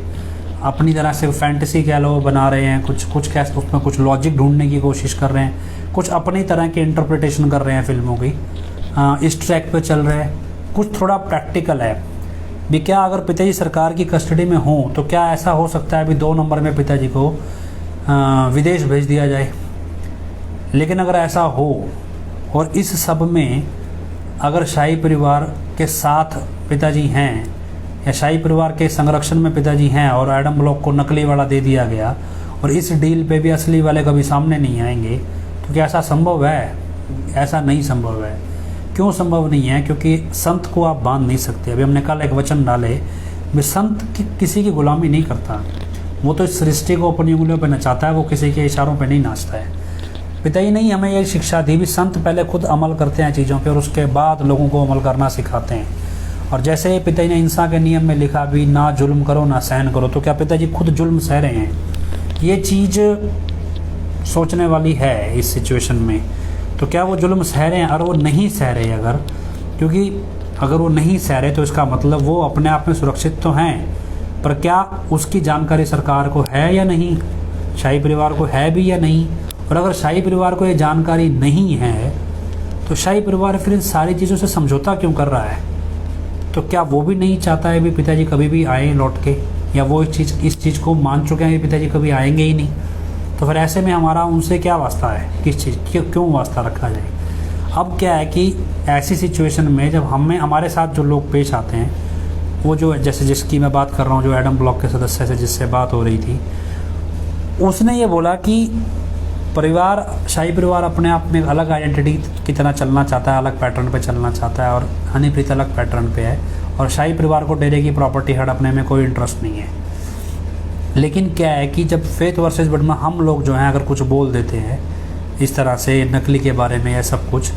अपनी तरह से फैंटेसी कह लो बना रहे हैं, कुछ कैसे उसमें कुछ लॉजिक ढूंढने की कोशिश कर रहे हैं, कुछ अपनी तरह की इंटरप्रिटेशन कर रहे हैं फिल्मों की। इस ट्रैक पे चल रहे हैं, कुछ थोड़ा प्रैक्टिकल है भी। क्या अगर पिताजी सरकार की कस्टडी में हों तो क्या ऐसा हो सकता है भी 2 नंबर में पिताजी को विदेश भेज दिया जाए? लेकिन अगर ऐसा हो और इस सब में अगर शाही परिवार के साथ पिताजी हैं या शाही परिवार के संरक्षण में पिताजी हैं और एडम ब्लॉक को नकली वाला दे दिया गया और इस डील पे भी असली वाले कभी सामने नहीं आएंगे, तो क्या ऐसा संभव है? ऐसा नहीं संभव है। क्यों संभव नहीं है? क्योंकि संत को आप बांध नहीं सकते। अभी हमने कल एक वचन डाले भी, संत किसी की गुलामी नहीं करता, वो तो इस सृष्टि को अपनी उंगलियों पर नचाता है, वो किसी के इशारों पर नहीं नाचता है। पिताजी नहीं हमें ये शिक्षा दी भी, संत पहले खुद अमल करते हैं चीज़ों पे और उसके बाद लोगों को अमल करना सिखाते हैं। और जैसे पिताजी ने इंसान के नियम में लिखा भी, ना जुल्म करो ना सहन करो, तो क्या पिताजी खुद जुल्म सह रहे हैं? ये चीज़ सोचने वाली है इस सिचुएशन में। तो क्या वो जुल्म सह रहे हैं? और वो नहीं सह रहे अगर, क्योंकि अगर वो नहीं सह रहे तो इसका मतलब वो अपने आप में सुरक्षित तो हैं, पर क्या उसकी जानकारी सरकार को है या नहीं, शाही परिवार को है भी या नहीं? और अगर शाही परिवार को ये जानकारी नहीं है तो शाही परिवार फिर इन सारी चीज़ों से समझौता क्यों कर रहा है? तो क्या वो भी नहीं चाहता है भी पिताजी कभी भी आए लौट के, या वो इस चीज़ को मान चुके हैं कि पिताजी कभी आएंगे ही नहीं? तो फिर ऐसे में हमारा उनसे क्या वास्ता है? किस चीज़ क्यों वास्ता रखा जाए? अब क्या है कि ऐसी सिचुएशन में जब हमारे साथ जो लोग पेश आते हैं, वो जो जैसे जिसकी मैं बात कर रहा हूँ, जो एडम ब्लॉक के सदस्य से जिससे बात हो रही थी, उसने ये बोला कि शाही परिवार अपने आप में अलग आइडेंटिटी की तरह चलना चाहता है, अलग पैटर्न पे चलना चाहता है, और हनीप्रीत अलग पैटर्न पे है, और शाही परिवार को डेरे की प्रॉपर्टी हड़पने में कोई इंटरेस्ट नहीं है। लेकिन क्या है कि जब फेथ वर्सेस बर्मा हम लोग जो हैं अगर कुछ बोल देते हैं इस तरह से नकली के बारे में या सब कुछ,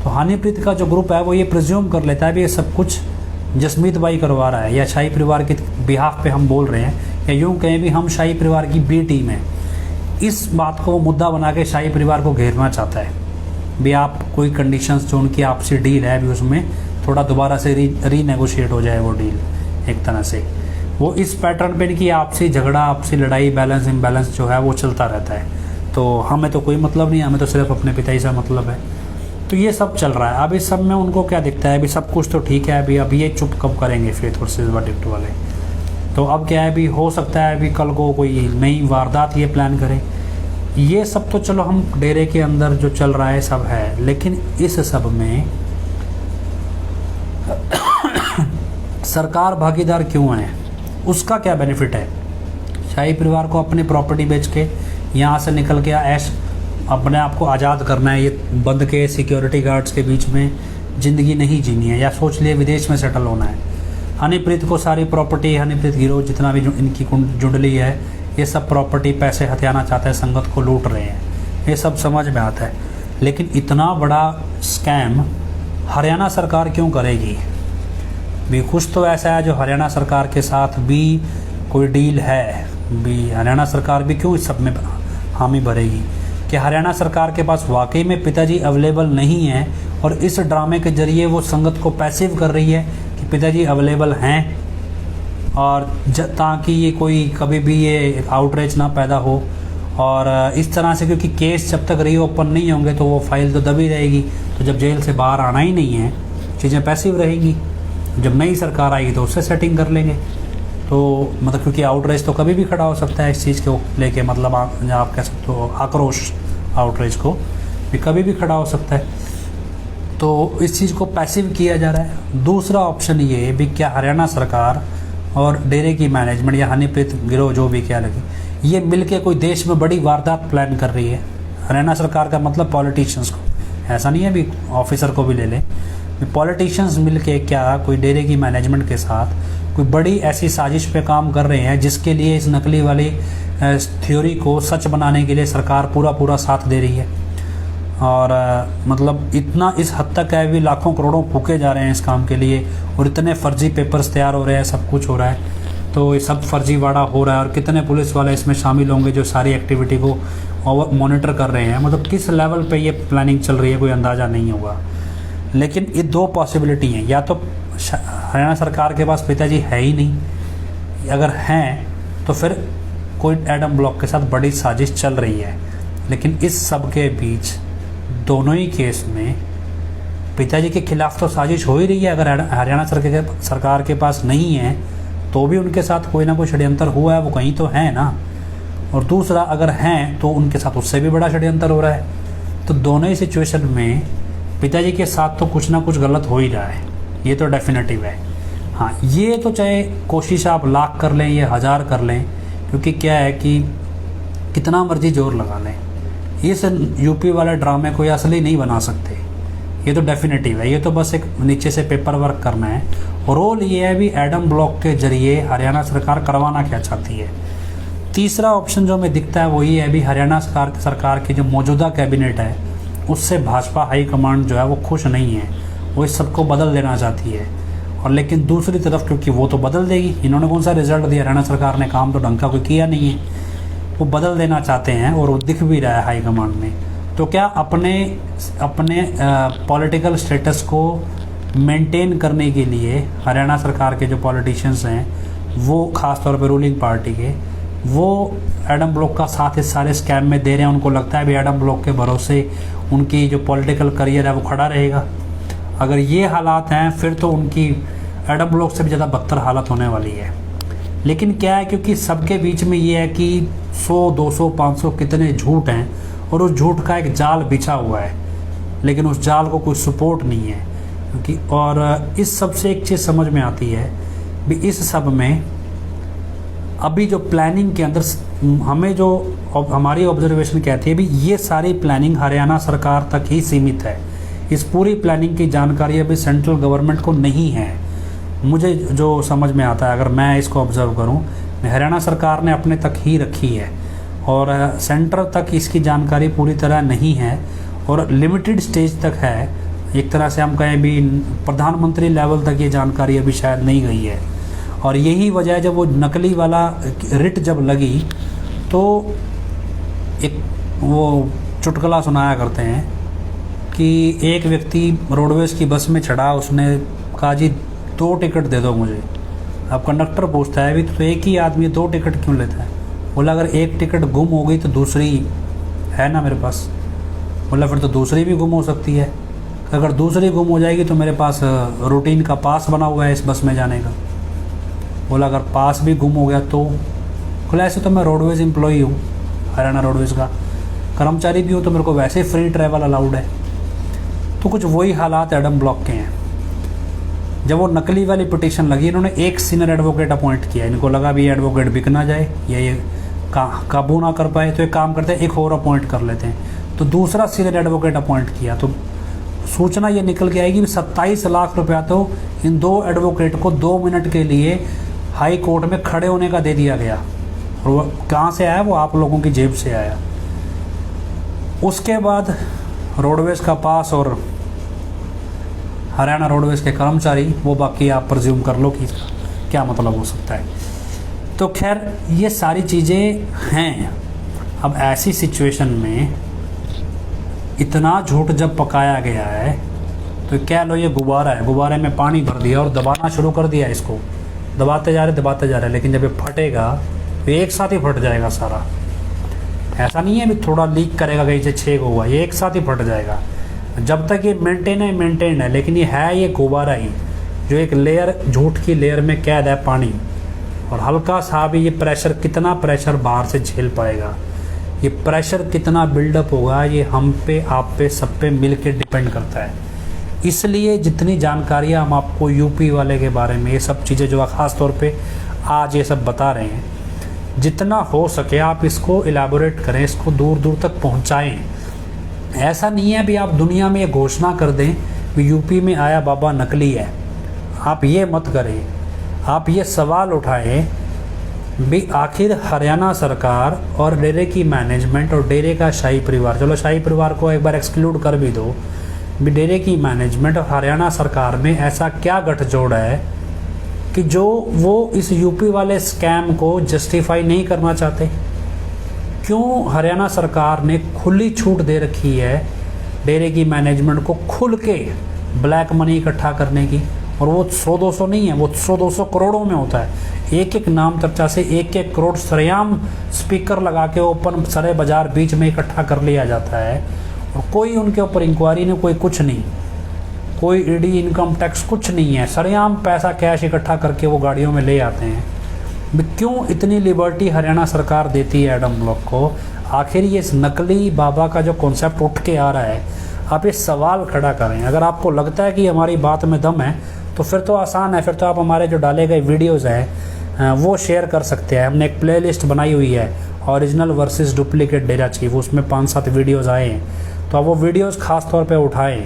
तो हनीप्रीत का जो ग्रुप है वो ये प्रिज्यूम कर लेता है भी ये सब कुछ जसमीत भाई करवा रहा है, या शाही परिवार के बिहाफ पे हम बोल रहे हैं, या यूँ कहें भी हम शाही परिवार की बी टीम है। इस बात को वो मुद्दा बना के शाही परिवार को घेरना चाहता है भी आप कोई कंडीशंस जो उनकी आपसी डील है भी उसमें थोड़ा दोबारा से रीनेगोशिएट हो जाए वो डील। एक तरह से वो इस पैटर्न पे इनकी आपसी झगड़ा, आपसी लड़ाई, बैलेंस इम्बैलेंस जो है वो चलता रहता है। तो हमें तो कोई मतलब नहीं, हमें तो सिर्फ अपने पिताजी से मतलब है। तो ये सब चल रहा है। अब इस सब में उनको क्या दिखता है, अभी सब कुछ तो ठीक है, अभी अब ये चुप कब करेंगे फेथ वर्सेस वर्डिक्ट वाले। तो अब क्या है, अभी हो सकता है अभी कल को कोई नई वारदात ये प्लान करें। ये सब तो चलो हम डेरे के अंदर जो चल रहा है सब है, लेकिन इस सब में सरकार भागीदार क्यों है, उसका क्या बेनिफिट है? शाही परिवार को अपनी प्रॉपर्टी बेच के यहाँ से निकल के ऐश अपने आप को आज़ाद करना है, ये बंद के सिक्योरिटी गार्ड्स के बीच में ज़िंदगी नहीं जीनी है, या सोच लिए विदेश में सेटल होना है। हनीप्रीत को सारी प्रॉपर्टी, हनीप्रीत गिरोह जितना भी इनकी जुंडली है, ये सब प्रॉपर्टी पैसे हथियाना चाहते हैं, संगत को लूट रहे हैं, ये सब समझ में आता है। लेकिन इतना बड़ा स्कैम हरियाणा सरकार क्यों करेगी? भी कुछ तो ऐसा है जो हरियाणा सरकार के साथ भी कोई डील है, भी हरियाणा सरकार भी क्यों इस सब में हामी भरेगी? कि हरियाणा सरकार के पास वाकई में पिताजी अवेलेबल नहीं है और इस ड्रामे के जरिए वो संगत को पैसिव कर रही है कि पिताजी अवेलेबल हैं, और ताकि ये कोई कभी भी ये आउटरीच ना पैदा हो। और इस तरह से, क्योंकि केस जब तक रीओपन नहीं होंगे तो वो फाइल तो दबी रहेगी, तो जब जेल से बाहर आना ही नहीं है चीज़ें पैसिव रहेंगी। जब नई सरकार आएगी तो उससे सेटिंग कर लेंगे। तो मतलब क्योंकि आउटरीच तो कभी भी खड़ा हो सकता है इस चीज़ को लेके, मतलब आप कह सकते हो आक्रोश आउटरीच को भी कभी भी खड़ा हो सकता है। तो इस चीज़ को पैसिव किया जा रहा है। दूसरा ऑप्शन ये भी, क्या हरियाणा सरकार और डेरे की मैनेजमेंट या हनीप्रीत गिरोह जो भी क्या लगे, ये मिलके कोई देश में बड़ी वारदात प्लान कर रही है? हरियाणा सरकार का मतलब पॉलिटिशियंस को, ऐसा नहीं है भी ऑफिसर को भी ले लें, पॉलिटिशियंस मिलके क्या कोई डेरे की मैनेजमेंट के साथ कोई बड़ी ऐसी साजिश पे काम कर रहे हैं जिसके लिए इस नकली वाली थ्योरी को सच बनाने के लिए सरकार पूरा साथ दे रही है। और मतलब इतना इस हद तक है भी, लाखों करोड़ों फूके जा रहे हैं इस काम के लिए, और इतने फर्जी पेपर्स तैयार हो रहे हैं, सब कुछ हो रहा है। तो ये सब फर्जीवाड़ा हो रहा है, और कितने पुलिस वाले इसमें शामिल होंगे जो सारी एक्टिविटी को मॉनिटर कर रहे हैं। मतलब किस लेवल पे ये प्लानिंग चल रही है कोई अंदाज़ा नहीं होगा। लेकिन ये दो पॉसिबिलिटी हैं, या तो हरियाणा सरकार के पास पिताजी है ही नहीं, अगर हैं तो फिर कोई एडम ब्लॉक के साथ बड़ी साजिश चल रही है। लेकिन इस सब के बीच दोनों ही केस में पिताजी के खिलाफ तो साजिश हो ही रही है। अगर हरियाणा सरकार के पास नहीं है तो भी उनके साथ कोई ना कोई षड्यंत्र हुआ है, वो कहीं तो है ना। और दूसरा, अगर हैं तो उनके साथ उससे भी बड़ा षड्यंत्र हो रहा है। तो दोनों ही सिचुएशन में पिताजी के साथ तो कुछ ना कुछ गलत हो ही रहा है, ये तो डेफिनेटिव है। हाँ, ये तो चाहे कोशिश आप लाख कर लें या 1000 कर लें, क्योंकि क्या है कि कितना मर्जी जोर लगा लें, इस यूपी वाले ड्रामे को ये असली नहीं बना सकते, ये तो डेफिनेटिव है। ये तो बस एक नीचे से पेपर वर्क करना है। और रोल ये है भी एडम ब्लॉक के जरिए हरियाणा सरकार करवाना क्या चाहती है। तीसरा ऑप्शन जो हमें दिखता है वो ये है भी, हरियाणा सरकार की जो मौजूदा कैबिनेट है उससे भाजपा हाई कमांड जो है वो खुश नहीं है, वो इस सबको बदल देना चाहती है। और लेकिन दूसरी तरफ, क्योंकि वो तो बदल देगी, इन्होंने कौन सा रिजल्ट दिया, हरियाणा सरकार ने काम तो ढंग का कोई किया नहीं है, वो बदल देना चाहते हैं और वो दिख भी रहा है हाई कमांड में। तो क्या अपने पॉलिटिकल स्टेटस को मेंटेन करने के लिए हरियाणा सरकार के जो पॉलिटिशियंस हैं, वो ख़ास तौर पे रूलिंग पार्टी के, वो एडम ब्लॉक का साथ इस सारे स्कैम में दे रहे हैं। उनको लगता है भी एडम ब्लॉक के भरोसे उनकी जो पॉलिटिकल करियर है वो खड़ा रहेगा। अगर ये हालात हैं फिर तो उनकी एडम ब्लॉक से भी ज़्यादा बदतर हालत होने वाली है। लेकिन क्या है, क्योंकि सबके बीच में ये है कि 100, 200, 500 कितने झूठ हैं, और उस झूठ का एक जाल बिछा हुआ है, लेकिन उस जाल को कोई सपोर्ट नहीं है। क्योंकि और इस सब से एक चीज़ समझ में आती है भी, इस सब में अभी जो प्लानिंग के अंदर हमें जो हमारी ऑब्जर्वेशन कहती है भी, ये सारी प्लानिंग हरियाणा सरकार तक ही सीमित है। इस पूरी प्लानिंग की जानकारी अभी सेंट्रल गवर्नमेंट को नहीं है। मुझे जो समझ में आता है, अगर मैं इसको ऑब्जर्व करूं, हरियाणा सरकार ने अपने तक ही रखी है और सेंटर तक इसकी जानकारी पूरी तरह नहीं है, और लिमिटेड स्टेज तक है। एक तरह से हम कहें भी प्रधानमंत्री लेवल तक ये जानकारी अभी शायद नहीं गई है। और यही वजह है, जब वो नकली वाला रिट जब लगी तो एक वो चुटकुला सुनाया करते हैं कि एक व्यक्ति रोडवेज़ की बस में चढ़ा, उसने कहा जी 2 टिकट दे दो मुझे। अब कंडक्टर पूछता है भी तो एक ही आदमी 2 टिकट क्यों लेता है? बोला अगर एक टिकट गुम हो गई तो दूसरी है ना मेरे पास। बोला फिर तो दूसरी भी गुम हो सकती है। अगर दूसरी गुम हो जाएगी तो मेरे पास रूटीन का पास बना हुआ है इस बस में जाने का। बोला अगर पास भी गुम हो गया तो? बोला ऐसे तो मैं रोडवेज़ एम्प्लॉई हूँ, हरियाणा रोडवेज़ का कर्मचारी भी हूँ, तो मेरे को वैसे ही फ्री ट्रैवल अलाउड है। तो कुछ वही हालात एडम ब्लॉक के हैं। जब वो नकली वाली पिटीशन लगी, इन्होंने एक सीनियर एडवोकेट अपॉइंट किया। इनको लगा भी ये एडवोकेट बिक ना जाए या ये काबू ना कर पाए, तो एक काम करते हैं एक और अपॉइंट कर लेते हैं। तो दूसरा सीनियर एडवोकेट अपॉइंट किया, तो सूचना ये निकल के आएगी 27 लाख रुपया तो इन 2 एडवोकेट को 2 मिनट के लिए हाई कोर्ट में खड़े होने का दे दिया गया। और वो कहाँ से आया, वो आप लोगों की जेब से आया। उसके बाद रोडवेज़ का पास और हरियाणा रोडवेज़ के कर्मचारी, वो बाकी आप प्रज्यूम कर लो कि इसका क्या मतलब हो सकता है। तो खैर ये सारी चीज़ें हैं। अब ऐसी सिचुएशन में इतना झूठ जब पकाया गया है तो क्या लो, ये गुब्बारा है, गुब्बारे में पानी भर दिया और दबाना शुरू कर दिया, इसको दबाते जा रहे, लेकिन जब ये फटेगा तो एक साथ ही फट जाएगा सारा। ऐसा नहीं है भी थोड़ा लीक करेगा कहीं से छेद हुआ, ये एक साथ ही फट जाएगा। जब तक ये मेंटेन है, लेकिन ये है ये गुब्बारा ही, जो एक लेयर, झूठ की लेयर में कैद है पानी। और हल्का सा भी ये प्रेशर, कितना प्रेशर बाहर से झेल पाएगा, ये प्रेशर कितना बिल्डअप होगा, ये हम पे, आप पे, सब पे मिल के डिपेंड करता है। इसलिए जितनी जानकारियाँ हम आपको यूपी वाले के बारे में, ये सब चीज़ें जो ख़ास तौर पे आज ये सब बता रहे हैं, जितना हो सके आप इसको इलाबोरेट करें, इसको दूर दूर तक पहुंचाएं। ऐसा नहीं है भी आप दुनिया में ये घोषणा कर दें कि यूपी में आया बाबा नकली है, आप ये मत करें। आप ये सवाल उठाएं भी आखिर हरियाणा सरकार और डेरे की मैनेजमेंट और डेरे का शाही परिवार, चलो शाही परिवार को एक बार एक्सक्लूड कर भी दो, भी डेरे की मैनेजमेंट और हरियाणा सरकार में ऐसा क्या गठजोड़ है कि जो वो इस यूपी वाले स्कैम को जस्टिफाई नहीं करना चाहते। क्यों हरियाणा सरकार ने खुली छूट दे रखी है डेरे की मैनेजमेंट को खुल के ब्लैक मनी इकट्ठा करने की, और वो 100-200 नहीं है, वो 100-200 करोड़ों में होता है। एक एक नाम चर्चा से 1-1 करोड़ सरेआम स्पीकर लगा के ओपन सरे बाजार बीच में इकट्ठा कर लिया जाता है, और कोई उनके ऊपर इंक्वायरी नहीं, कोई कुछ नहीं, कोई ईडी, इनकम टैक्स कुछ नहीं है। सरेआम पैसा कैश इकट्ठा करके वो गाड़ियों में ले आते हैं। क्यों इतनी लिबर्टी हरियाणा सरकार देती है एडम ब्लॉक को? आखिर ये इस नकली बाबा का जो कॉन्सेप्ट उठ के आ रहा है, आप ये सवाल खड़ा करें। अगर आपको लगता है कि हमारी बात में दम है तो फिर तो आसान है, फिर तो आप हमारे जो डाले गए वीडियोस हैं वो शेयर कर सकते हैं। हमने एक प्लेलिस्ट बनाई हुई है, ओरिजिनल वर्सेस डुप्लीकेट डेरा चीफ, उसमें 5-7 वीडियोज़ आए हैं, तो आप वो वीडियोज़ ख़ास तौर पर उठाएँ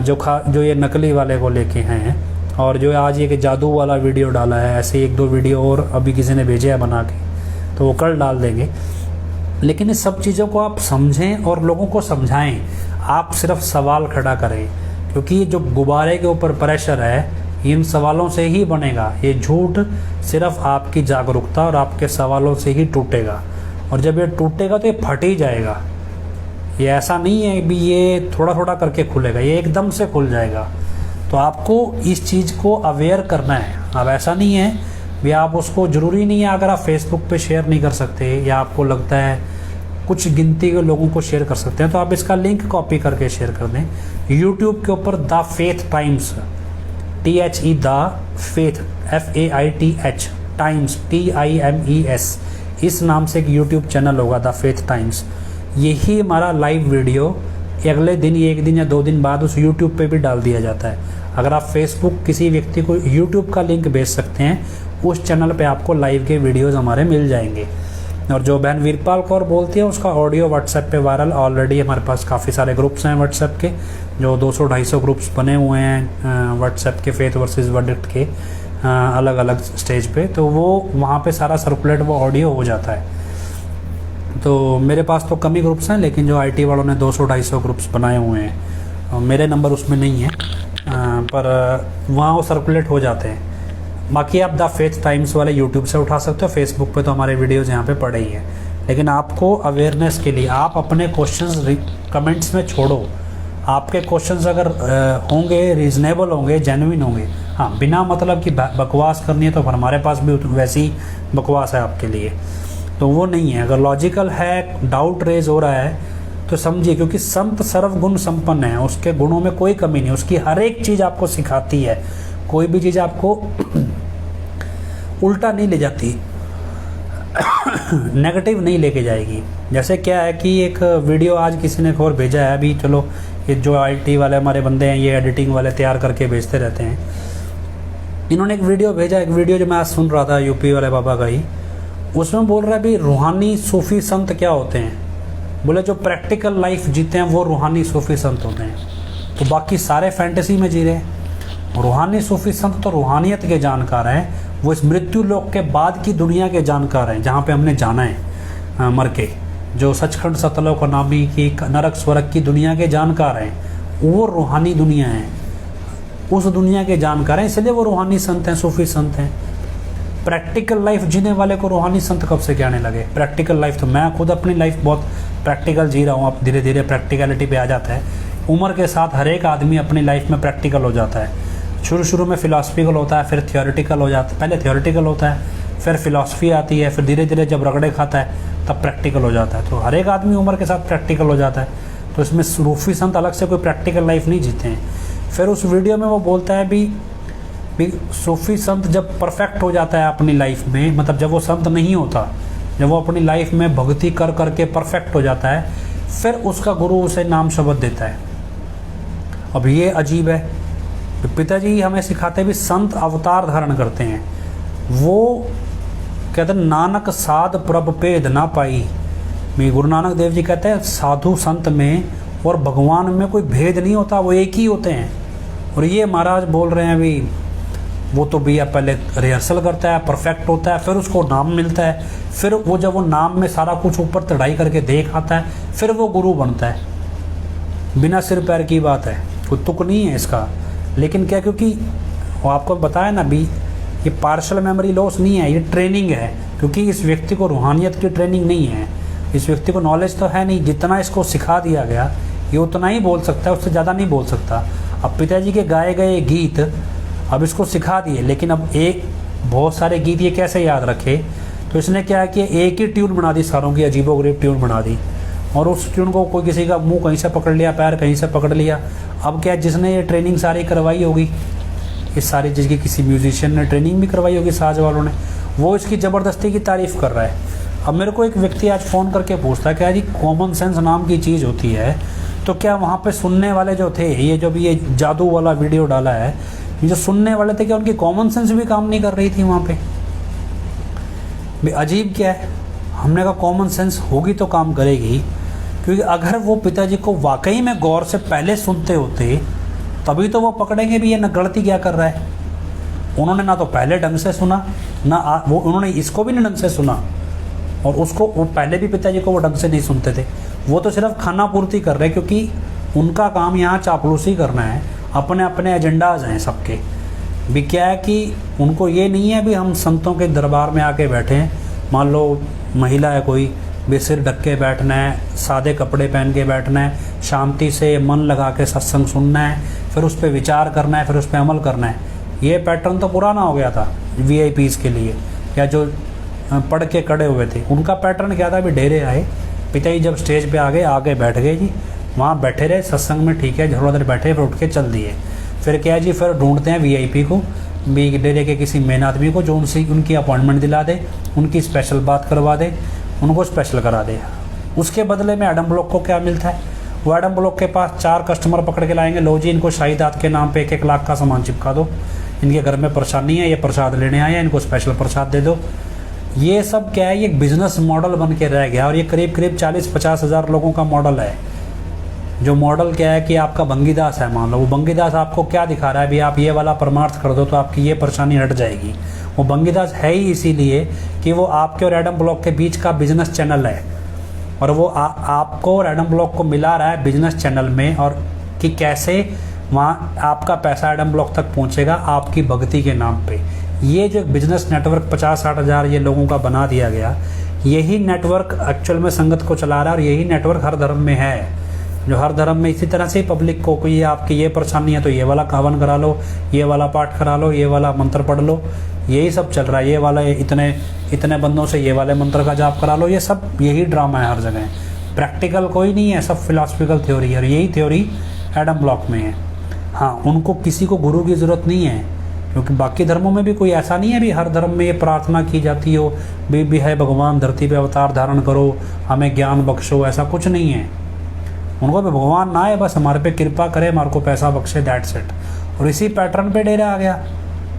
जो ये नकली वाले को लेके हैं। और जो आज ये कि जादू वाला वीडियो डाला है, ऐसे 1-2 वीडियो और अभी किसी ने भेजे है बना के, तो वो कल डाल देंगे। लेकिन इस सब चीज़ों को आप समझें और लोगों को समझाएं, आप सिर्फ सवाल खड़ा करें, क्योंकि जो गुब्बारे के ऊपर प्रेशर है इन सवालों से ही बनेगा। ये झूठ सिर्फ आपकी जागरूकता और आपके सवालों से ही टूटेगा, और जब ये टूटेगा तो ये फट ही जाएगा। ये ऐसा नहीं है भी ये थोड़ा थोड़ा करके खुलेगा, ये एकदम से खुल जाएगा। तो आपको इस चीज़ को अवेयर करना है। अब ऐसा नहीं है भी आप उसको, ज़रूरी नहीं है अगर आप फेसबुक पे शेयर नहीं कर सकते या आपको लगता है कुछ गिनती के लोगों को शेयर कर सकते हैं, तो आप इसका लिंक कॉपी करके शेयर कर दें। यूट्यूब के ऊपर the faith times, THE the faith FAITH times TIMES, इस नाम से एक यूट्यूब चैनल होगा द फेथ टाइम्स। यही हमारा लाइव वीडियो अगले दिन, 1 दिन या 2 दिन बाद उस यूट्यूब पे भी डाल दिया जाता है। अगर आप फेसबुक किसी व्यक्ति को यूट्यूब का लिंक भेज सकते हैं, उस चैनल पे आपको लाइव के वीडियोस हमारे मिल जाएंगे। और जो बहन वीरपाल कौर बोलती है उसका ऑडियो व्हाट्सएप पे वायरल ऑलरेडी, हमारे पास काफ़ी सारे ग्रुप्स हैं व्हाट्सएप के, जो 200-250 ग्रुप्स बने हुए हैं व्हाट्सएप के फेथ वर्सेस वर्डिक्ट के अलग अलग स्टेज पे, तो वो वहाँ पे सारा सर्कुलेट वो ऑडियो हो जाता है। तो मेरे पास तो कम ही ग्रुप्स हैं, लेकिन जो IT वालों ने 200-250 ग्रुप्स बनाए हुए हैं, मेरे नंबर उसमें नहीं है, पर वहाँ वो सर्कुलेट हो जाते हैं। बाकी आप द फेथ टाइम्स वाले यूट्यूब से उठा सकते हो, फेसबुक पे तो हमारे वीडियोज़ यहाँ पे पड़े ही हैं। लेकिन आपको अवेयरनेस के लिए आप अपने क्वेश्चंस कमेंट्स में छोड़ो। आपके क्वेश्चंस अगर होंगे, रीज़नेबल होंगे, जेन्युइन होंगे, हाँ, बिना मतलब कि बकवास करनी है तो हमारे पास भी वैसी बकवास है आपके लिए, तो वो नहीं है। अगर लॉजिकल है, डाउट रेज हो रहा है तो समझिए, क्योंकि संत सर्वगुण संपन्न है, उसके गुणों में कोई कमी नहीं, उसकी हर एक चीज़ आपको सिखाती है, कोई भी चीज़ आपको उल्टा नहीं ले जाती, नेगेटिव नहीं लेके जाएगी। जैसे क्या है कि एक वीडियो आज किसी ने और भेजा है, अभी चलो ये जो IT वाले हमारे बंदे हैं, ये एडिटिंग वाले तैयार करके भेजते रहते हैं, इन्होंने एक वीडियो भेजा, एक वीडियो जो मैं आज सुन रहा था यूपी वाले बाबा का ही, उसमें बोल रहा है भी रूहानी सूफी संत क्या होते हैं। बोले जो प्रैक्टिकल लाइफ जीते हैं वो रूहानी सूफी संत होते हैं, तो बाकी सारे फैंटेसी में जी रहे हैं। रूहानी सूफी संत तो रूहानियत के जानकार हैं, वो इस मृत्यु लोक के बाद की दुनिया के जानकार हैं, जहाँ पे हमने जाना है मर के। जो सचखंड सतलोक नामी की नरक स्वर्ग की दुनिया के जानकार हैं, वो रूहानी दुनिया है, उस दुनिया के जानकार हैं, इसलिए वो रूहानी संत हैं, सूफी संत हैं। प्रैक्टिकल लाइफ जीने वाले को रूहानी संत कब से कहने लगे? प्रैक्टिकल लाइफ तो मैं खुद अपनी लाइफ बहुत प्रैक्टिकल जी रहा हूँ। अब धीरे धीरे प्रैक्टिकलिटी पे आ जाता है। उम्र के साथ हर एक आदमी अपनी लाइफ में प्रैक्टिकल हो जाता है। शुरू में फिलॉसफिकल होता है, फिर थियोरेटिकल हो जाता है। पहले थियोरेटिकल होता है, फिर फिलॉसफी आती है, फिर धीरे धीरे जब रगड़े खाता है तब प्रैक्टिकल हो जाता है। तो हर एक आदमी उम्र के साथ प्रैक्टिकल हो जाता है। तो इसमें सूफी संत अलग से कोई प्रैक्टिकल लाइफ नहीं जीते हैं। फिर उस वीडियो में वो बोलता है भी सूफी संत जब परफेक्ट हो जाता है अपनी लाइफ में, मतलब जब वो संत नहीं होता, जब वो अपनी लाइफ में भक्ति कर करके परफेक्ट हो जाता है, फिर उसका गुरु उसे नाम शब्द देता है। अब ये अजीब है। पिताजी हमें सिखाते भी संत अवतार धारण करते हैं। वो कहते हैं नानक साध प्रभ पेद ना पाई। गुरु नानक देव जी कहते हैं साधु संत में और भगवान में कोई भेद नहीं होता, वो एक ही होते हैं। और ये महाराज बोल रहे हैं अभी वो तो भैया पहले रिहर्सल करता है, परफेक्ट होता है, फिर उसको नाम मिलता है, फिर वो जब वो नाम में सारा कुछ ऊपर चढ़ाई करके देख आता है, फिर वो गुरु बनता है। बिना सिर पैर की बात है, कोई तुक नहीं है इसका। लेकिन क्या, क्योंकि वो आपको बताया ना भी, ये पार्शल मेमोरी लॉस नहीं है, ये ट्रेनिंग है। क्योंकि इस व्यक्ति को रूहानियत की ट्रेनिंग नहीं है, इस व्यक्ति को नॉलेज तो है नहीं। जितना इसको सिखा दिया गया ये उतना ही बोल सकता है, उससे ज़्यादा नहीं बोल सकता। अब पिताजी के गाए गए गीत अब इसको सिखा दिए, लेकिन अब एक बहुत सारे गीत ये कैसे याद रखे? तो इसने क्या है कि एक ही ट्यून बना दी, सारों की अजीबोगरीब ट्यून बना दी, और उस ट्यून को कोई किसी का मुंह कहीं से पकड़ लिया, पैर कहीं से पकड़ लिया। अब क्या, जिसने ये ट्रेनिंग सारी करवाई होगी, इस सारी चीज़ की किसी म्यूजिशियन ने ट्रेनिंग भी करवाई होगी, साज वालों ने, वो इसकी ज़बरदस्ती की तारीफ़ कर रहा है। अब मेरे को एक व्यक्ति आज फ़ोन करके पूछता है क्या जी कॉमन सेंस नाम की चीज़ होती है, तो क्या वहाँ पे सुनने वाले जो थे, ये जो भी ये जादू वाला वीडियो डाला है, ये जो सुनने वाले थे, क्या उनकी कॉमन सेंस भी काम नहीं कर रही थी वहाँ पे? अजीब क्या है। हमने कहा कॉमन सेंस होगी तो काम करेगी, क्योंकि अगर वो पिताजी को वाकई में गौर से पहले सुनते होते तभी तो वो पकड़ेंगे भी ये न गलती क्या कर रहा है। उन्होंने ना तो पहले ढंग से सुना, ना वो उन्होंने इसको भी नहीं ढंग से सुना, और उसको वो पहले भी पिताजी को वो ढंग से नहीं सुनते थे। वो तो सिर्फ खाना पूर्ति कर रहे, क्योंकि उनका काम यहाँ चापलूसी करना है, अपने अपने एजेंडाज हैं सबके भी। क्या है कि उनको ये नहीं है भी हम संतों के दरबार में आके बैठे हैं, मान लो महिला है कोई, भी सिर ढक के बैठना है, सादे कपड़े पहन के बैठना है, शांति से मन लगा के सत्संग सुनना है, फिर उस पर विचार करना है, फिर उस पर अमल करना है। ये पैटर्न तो पुराना हो गया था VIPs के लिए, या जो पढ़ के खड़े हुए थे, उनका पैटर्न क्या था? भी डेरे आए, पिताजी जब स्टेज पे आगे बैठ गए जी, वहाँ बैठे रहे सत्संग में, ठीक है, थोड़ा देर बैठे, फिर उठ के चल दिए। फिर क्या है जी, फिर ढूंढते हैं VIP को, भी डेरे के किसी मेन आदमी को जो उनकी अपॉइंटमेंट दिला दे, उनकी स्पेशल बात करवा दे, उनको स्पेशल करा दे। उसके बदले में एडम ब्लॉक को क्या मिलता है? वो एडम ब्लॉक के पास 4 कस्टमर पकड़ के लाएंगे, लो जी इनको शाहीदात के नाम पे 1-1 लाख का सामान चिपका दो, इनके घर में परेशानी है, ये प्रसाद लेने आए हैं, इनको स्पेशल प्रसाद दे दो। ये सब क्या है, ये एक बिजनेस मॉडल बन के रह गया, और ये करीब 40-50 हज़ार लोगों का मॉडल है। जो मॉडल क्या है कि आपका भंगीदास है, मान लो वो भंगीदास आपको क्या दिखा रहा है, भी आप ये वाला परमार्थ कर दो तो आपकी ये परेशानी हट जाएगी। वो भंगीदास है ही इसीलिए कि वो आपके और एडम ब्लॉक के बीच का बिजनेस चैनल है, और वो आपको और एडम ब्लॉक को मिला रहा है बिजनेस चैनल में, और कि कैसे वहाँ आपका पैसा एडम ब्लॉक तक पहुँचेगा आपकी भक्ति के नाम पे। ये जो बिजनेस नेटवर्क 50-60 हज़ार ये लोगों का बना दिया गया, यही नेटवर्क एक्चुअल में संगत को चला रहा है, और यही नेटवर्क हर धर्म में है। जो हर धर्म में इसी तरह से पब्लिक को कोई आपकी ये परेशानी है तो ये वाला कावन करा लो, ये वाला पाठ करा लो, ये वाला मंत्र पढ़ लो, यही सब चल रहा है। ये वाला इतने बंदों से ये वाले मंत्र का जाप करा लो, ये सब यही ड्रामा है हर जगह। प्रैक्टिकल कोई नहीं है, सब फिलॉसफिकल थ्योरी है, और यही थ्योरी एडम ब्लॉक में है। हाँ, उनको किसी को गुरु की ज़रूरत नहीं है, क्योंकि बाकी धर्मों में भी कोई ऐसा नहीं है भी हर धर्म में ये प्रार्थना की जाती हो भी है भगवान धरती पे अवतार धारण करो, हमें ज्ञान बख्शो, ऐसा कुछ नहीं है। उनको भी भगवान ना है, बस हमारे पे कृपा करे, हमारे को पैसा बख्शे, दैट्स इट। और इसी पैटर्न पे डेरा आ गया।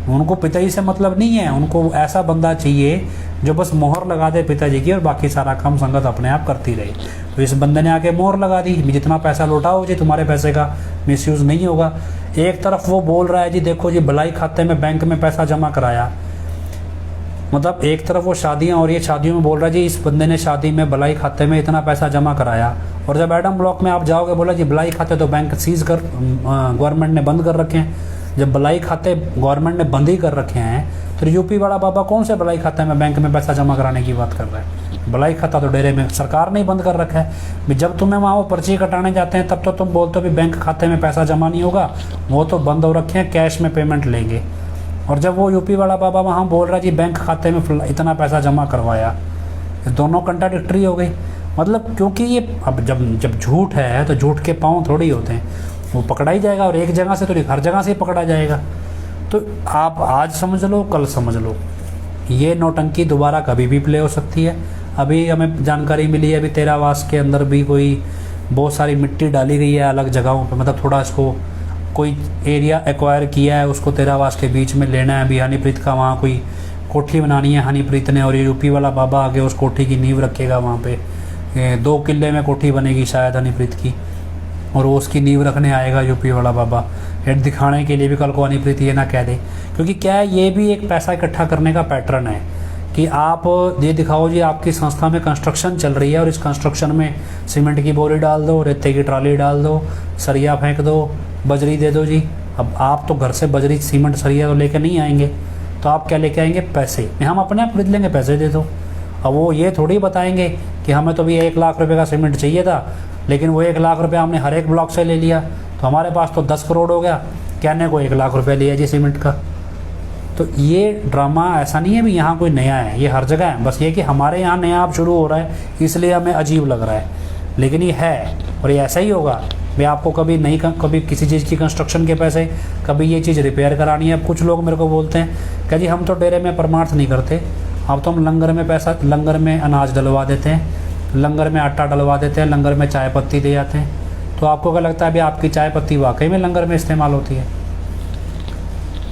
उनको पिताजी से मतलब नहीं है, उनको ऐसा बंदा चाहिए जो बस मोहर लगा दे पिताजी की, और बाकी सारा काम संगत अपने आप करती रहे। तो इस बंदे ने आके मोहर लगा दी, जितना पैसा लौटाओ जी, तुम्हारे पैसे का मिसयूज़ नहीं होगा। एक तरफ वो बोल रहा है जी देखो जी भलाई खाते में बैंक में पैसा जमा कराया, मतलब एक तरफ वो शादियां और ये शादियों में बोल रहा है जी इस बंदे ने शादी में भलाई खाते में इतना पैसा जमा कराया, और जब एडम ब्लॉक में आप जाओगे बोला जी भलाई खाते तो बैंक सीज कर गवर्नमेंट ने बंद कर रखे हैं। जब भलाई खाते गवर्नमेंट ने बंद ही कर रखे हैं तो यूपी वाला बाबा कौन से भलाई खाते में बैंक में पैसा जमा कराने की बात कर रहा है? भलाई खाता तो डेरे में सरकार ने ही बंद कर रखा है। जब तुम्हें वहाँ वो पर्ची कटाने जाते हैं तब तो तुम बोलते हो भी बैंक खाते में पैसा जमा नहीं होगा, वो तो बंद हो रखे हैं, कैश में पेमेंट लेंगे। और जब वो यूपी वाला बाबा वहाँ बोल रहा है जी बैंक खाते में इतना पैसा जमा करवाया, ये दोनों कंट्राडिक्टरी हो गई। मतलब क्योंकि ये अब जब झूठ है तो झूठ के पाँव थोड़ी होते हैं, वो पकड़ा ही जाएगा, और एक जगह से तो हर जगह से पकड़ा जाएगा। तो आप आज समझ लो कल समझ लो, ये नौटंकी दोबारा कभी भी प्ले हो सकती है। अभी हमें जानकारी मिली है अभी तेरावास के अंदर भी कोई बहुत सारी मिट्टी डाली गई है अलग जगहों पे, मतलब थोड़ा इसको कोई एरिया एक्वायर किया है, उसको तेरावास के बीच में लेना है। अभी हनीप्रीत का वहाँ कोई कोठी बनानी है हनीप्रीत ने, और ये यूपी वाला बाबा आगे उस कोठी की नींव रखेगा। वहाँ पे 2 किले में कोठी बनेगी शायद हनीप्रीत की, और वो उसकी नींव रखने आएगा यूपी वाला बाबा, हेड दिखाने के लिए भी कल को हनीप्रीत ये ना कह दे। क्योंकि क्या है, ये भी एक पैसा इकट्ठा करने का पैटर्न है कि आप ये दिखाओ जी आपकी संस्था में कंस्ट्रक्शन चल रही है और इस कंस्ट्रक्शन में सीमेंट की बोरी डाल दो, रेते की ट्राली डाल दो, सरिया फेंक दो, बजरी दे दो जी। अब आप तो घर से बजरी सीमेंट सरिया तो लेकर नहीं आएंगे, तो आप क्या लेके आएंगे? पैसे। हम अपने आप खरीद लेंगे, पैसे दे दो। अब वो ये थोड़ी बताएंगे कि हमें तो भी 1 लाख रुपए का सीमेंट चाहिए था, लेकिन वो 1 लाख रुपये हमने हर एक ब्लॉक से ले लिया, तो हमारे पास तो 10 करोड़ हो गया, कहने को 1 लाख रुपये लिया जी सीमेंट का। तो ये ड्रामा ऐसा नहीं है भी यहाँ कोई नया है, ये हर जगह है। बस ये कि हमारे यहाँ नया अब शुरू हो रहा है इसलिए हमें अजीब लग रहा है, लेकिन ये है और ये ऐसा ही होगा। भाई आपको कभी किसी चीज़ की कंस्ट्रक्शन के पैसे, कभी ये चीज़ रिपेयर करानी है। अब कुछ लोग मेरे को बोलते हैं कि जी हम तो डेरे में परमार्थ नहीं करते, अब तो हम लंगर में अनाज डलवा देते हैं, लंगर में आटा डलवा देते हैं, लंगर में चाय पत्ती दे जाते हैं। तो आपको क्या लगता है अभी आपकी चाय पत्ती वाकई में लंगर में इस्तेमाल होती है?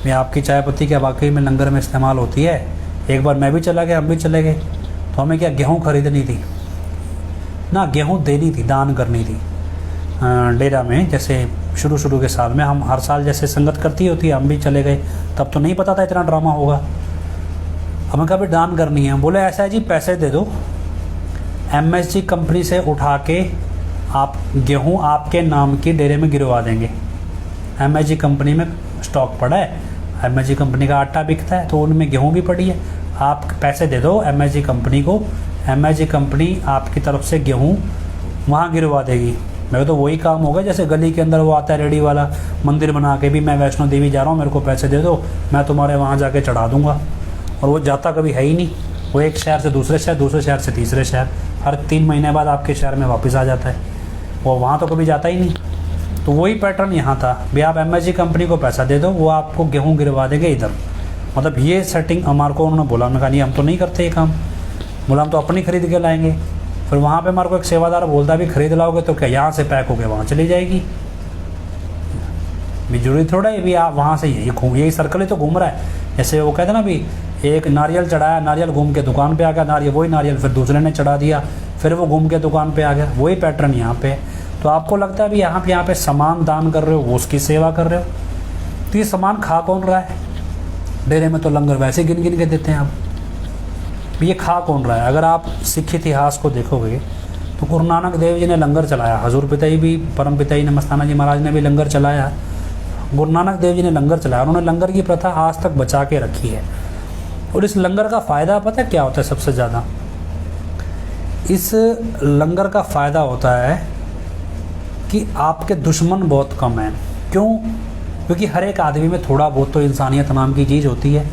मैं आपकी चाय पत्ती क्या वाकई में लंगर में इस्तेमाल होती है? एक बार मैं भी चला गया, हम भी चले गए, तो हमें क्या गेहूँ खरीदनी थी ना, गेहूँ देनी थी, दान करनी थी डेरा में। जैसे शुरू के साल में हम हर साल जैसे संगत करती होती है, हम भी चले गए, तब तो नहीं पता था इतना ड्रामा होगा। हमें कभी दान करनी है, बोले ऐसा है जी पैसे दे दो, MSG कंपनी से उठा के आप गेहूँ आपके नाम की डेरे में गिरवा देंगे। MSG कंपनी में स्टॉक पड़ा है, MSG कंपनी का आटा बिकता है, तो उनमें गेहूँ भी पड़ी है। आप पैसे दे दो MSG कंपनी को, MSG कंपनी आपकी तरफ से गेहूँ वहाँ गिरवा देगी। मेरे तो वही काम होगा जैसे गली के अंदर वो आता है रेडी वाला, मंदिर बना के भी मैं वैष्णो देवी जा रहा हूँ, मेरे को पैसे दे दो, मैं तुम्हारे वहाँ जाके चढ़ा दूँगा। और वो जाता कभी है ही नहीं, वो एक शहर से दूसरे शहर से तीसरे शहर, हर 3 महीने बाद आपके शहर में वापस आ जाता है, वो वहाँ तो कभी जाता ही नहीं। तो वही पैटर्न यहाँ था भी आप MSG कंपनी को पैसा दे दो, वो आपको गेहूँ गिरवा देंगे इधर। मतलब ये सेटिंग हमारे को उन्होंने बोला, हमने कहा नहीं हम तो नहीं करते ये काम, बोला हम तो अपनी खरीद के लाएंगे। फिर वहाँ पे हमारे को एक सेवादार बोलता भी खरीद लाओगे तो क्या यहाँ से पैक होके वहाँ चली जाएगी? भी जरूरी थोड़ा है भी आप वहाँ से यही सर्कल ही तो घूम रहा है। जैसे वो कहते ना भी एक नारियल चढ़ाया, नारियल घूम के दुकान पे आ गया, नारियल वही नारियल फिर दूसरे ने चढ़ा दिया, फिर वो घूम के दुकान पे आ गया, वही पैटर्न यहाँ पे। तो आपको लगता है भी यहाँ पे सामान दान कर रहे हो, वो उसकी सेवा कर रहे हो, तो ये सामान खा कौन रहा है? डेरे में तो लंगर वैसे गिन गिन के देते हैं आप, ये खा कौन रहा है? अगर आप सिख इतिहास को देखोगे तो गुरु नानक देव जी ने लंगर चलाया, हजूर पिताई भी, परम पिताई ने मस्ताना जी महाराज ने भी लंगर चलाया, गुरु नानक देव जी ने लंगर चलाया। उन्होंने लंगर की प्रथा आज तक बचा के रखी है। और इस लंगर का फ़ायदा पता है क्या होता है? सबसे ज़्यादा इस लंगर का फ़ायदा होता है कि आपके दुश्मन बहुत कम हैं। क्यों? क्योंकि हर एक आदमी में थोड़ा बहुत तो इंसानियत नाम की चीज़ होती है।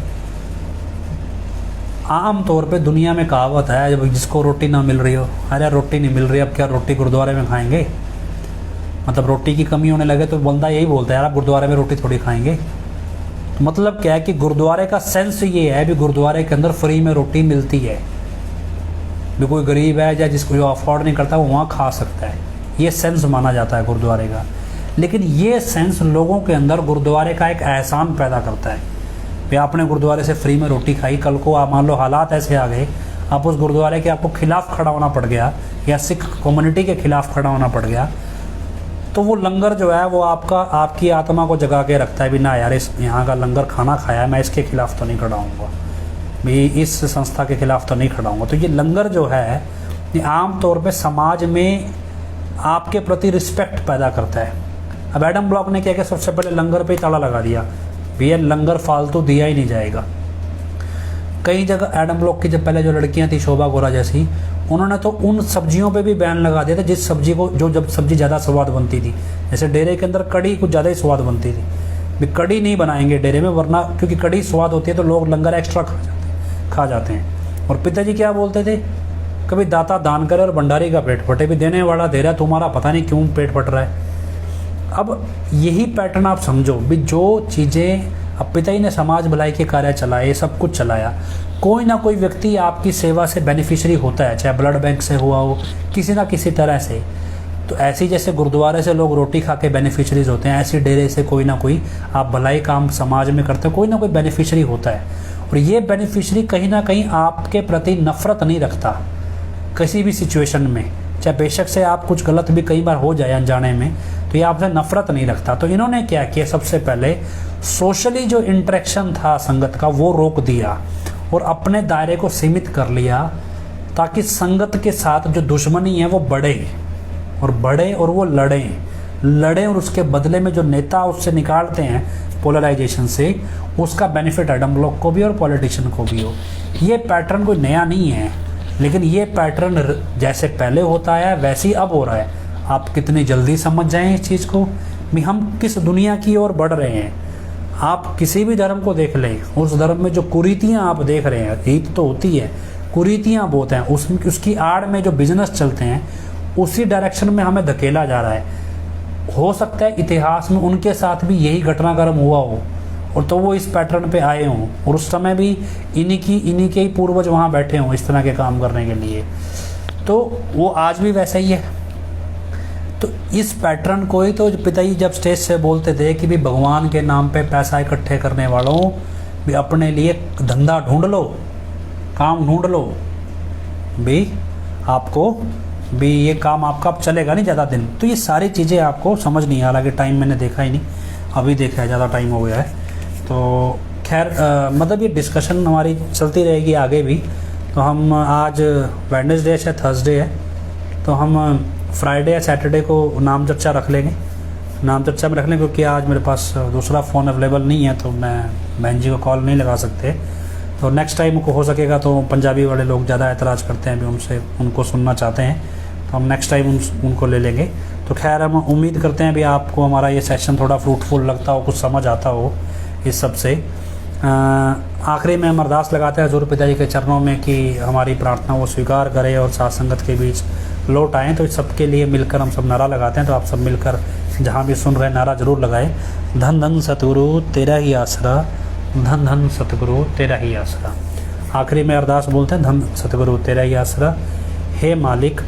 आम तौर पे दुनिया में कहावत है, जब जिसको रोटी ना मिल रही हो, अरे रोटी नहीं मिल रही, अब क्या रोटी गुरुद्वारे में खाएंगे? मतलब रोटी की कमी होने लगे तो बंदा यही बोलता है यार आप गुरुद्वारे में रोटी थोड़ी खाएंगे। तो मतलब क्या है कि गुरुद्वारे का सेंस ये है भी गुरुद्वारे के अंदर फ्री में रोटी मिलती है, भी कोई गरीब है या जिसको जो अफोर्ड नहीं करता वो वहाँ खा सकता है, ये सेंस माना जाता है गुरुद्वारे का। लेकिन ये सेंस लोगों के अंदर गुरुद्वारे का एक एहसान पैदा करता है भी आपने गुरुद्वारे से फ्री में रोटी खाई, कल को आप मान लो हालात ऐसे आ गए आप उस गुरुद्वारे के आपको खिलाफ खड़ा होना पड़ गया या सिख कम्युनिटी के खिलाफ खड़ा होना पड़ गया, तो वो लंगर जो है वो आपकी आत्मा को जगा के रखता है भी ना यार इस यहाँ का लंगर खाना खाया है, मैं इसके खिलाफ तो नहीं खड़ा होऊंगा। भी इस संस्था के खिलाफ तो नहीं खड़ा हूँगा। तो ये लंगर जो है ये आम तौर पे समाज में आपके प्रति रिस्पेक्ट पैदा करता है। अब एडम ब्लॉक ने क्या किया, सबसे पहले लंगर पे ही ताला लगा दिया, भैया लंगर फालतू दिया ही नहीं जाएगा। कई जगह एडम ब्लॉक की जब पहले जो लड़कियां थी शोभा गोरा जैसी, उन्होंने तो उन सब्जियों पे भी बैन लगा दिया था जिस सब्जी को जब सब्जी ज़्यादा स्वाद बनती थी। जैसे डेरे के अंदर कड़ी कुछ ज़्यादा ही स्वाद बनती थी, भी कड़ी नहीं बनाएंगे डेरे में, वरना क्योंकि कड़ी स्वाद होती है तो लोग लंगर एक्स्ट्रा खा जाते हैं। और पिताजी क्या बोलते थे, कभी दाता दान करे और भंडारी का पेट फटे, भी देने वाला दे रहा है, तुम्हारा पता नहीं क्यों पेट फट रहा है। अब यही पैटर्न आप समझो भी, जो चीज़ें अब पिताजी ने समाज भलाई के कार्य चलाए, सब कुछ चलाया, कोई ना कोई व्यक्ति आपकी सेवा से बेनिफिशियरी होता है, चाहे ब्लड बैंक से हुआ हो, किसी ना किसी तरह से। तो ऐसी जैसे गुरुद्वारे से लोग रोटी खा के बेनिफिशरीज होते हैं, ऐसी डेरे से कोई ना कोई आप भलाई काम समाज में करते हो, कोई ना कोई बेनिफिशरी होता है। और ये बेनिफिशरी कहीं ना कहीं आपके प्रति नफरत नहीं रखता किसी भी सिचुएशन में, चाहे बेशक से आप कुछ गलत भी कई बार हो जाए अनजाने में, तो ये आपसे नफरत नहीं रखता। तो इन्होंने क्या किया, सबसे पहले सोशली जो इंटरेक्शन था संगत का वो रोक दिया और अपने दायरे को सीमित कर लिया, ताकि संगत के साथ जो दुश्मनी है वो बढ़े और वो लड़ें और उसके बदले में जो नेता उससे निकालते हैं पोलराइजेशन से, उसका बेनिफिट एडम ब्लॉक को भी और पॉलिटिशियन को भी हो। ये पैटर्न कोई नया नहीं है, लेकिन ये पैटर्न जैसे पहले होता है वैसे ही अब हो रहा है। आप कितनी जल्दी समझ जाएं इस चीज़ को भी हम किस दुनिया की ओर बढ़ रहे हैं। आप किसी भी धर्म को देख लें, उस धर्म में जो कुरीतियाँ आप देख रहे हैं, ईद तो होती है, कुरीतियाँ बहुत हैं, उसकी आड़ में जो बिजनेस चलते हैं उसी डायरेक्शन में हमें धकेला जा रहा है। हो सकता है इतिहास में उनके साथ भी यही घटनाक्रम हुआ हो और तो वो इस पैटर्न पे आए हों, और उस समय भी इन्हीं के ही पूर्वज वहाँ बैठे हों इस तरह के काम करने के लिए, तो वो आज भी वैसा ही है। तो इस पैटर्न को ही तो पिताजी जब स्टेज से बोलते थे कि भी भगवान के नाम पे पैसा इकट्ठे करने वालों, भी अपने लिए धंधा ढूंढ लो, काम ढूंढ लो, भी आपको भी ये काम आपका अब चलेगा नहीं ज़्यादा दिन। तो ये सारी चीज़ें आपको समझ नहीं, हालांकि टाइम मैंने देखा ही नहीं, अभी देखा है, ज़्यादा टाइम हो गया है। तो खैर मतलब ये डिस्कशन हमारी चलती रहेगी आगे भी। तो हम आज वेडनेसडे है, थर्सडे है, तो हम फ्राइडे या सैटरडे को नाम चर्चा रख लेंगे, नाम चर्चा में रख लेंगे, क्योंकि आज मेरे पास दूसरा फ़ोन अवेलेबल नहीं है, तो मैं बहन जी को कॉल नहीं लगा सकते। तो नेक्स्ट टाइम को हो सकेगा, तो पंजाबी वाले लोग ज़्यादा एतराज़ करते हैं, भी उनको सुनना चाहते हैं, तो हम नेक्स्ट टाइम उनको ले लेंगे। तो खैर हम उम्मीद करते हैं भी आपको हमारा ये सेशन थोड़ा फ्रूटफुल लगता हो, कुछ समझ आता हो इस सब से। आखिरी में हम अरदास लगाते हैं हजूर पिताजी के चरणों में कि हमारी प्रार्थना वो स्वीकार करे और साथ संगत के बीच लौट आएँ। तो इस सब के लिए मिलकर हम सब नारा लगाते हैं, तो आप सब मिलकर जहाँ भी सुन रहे हैं नारा ज़रूर लगाएं। धन धन सतगुरु तेरा ही आसरा, धन धन सतगुरु तेरा ही आसरा। आखिरी में अरदास बोलते हैं, धन सतगुरु तेरा ही आसरा। हे मालिक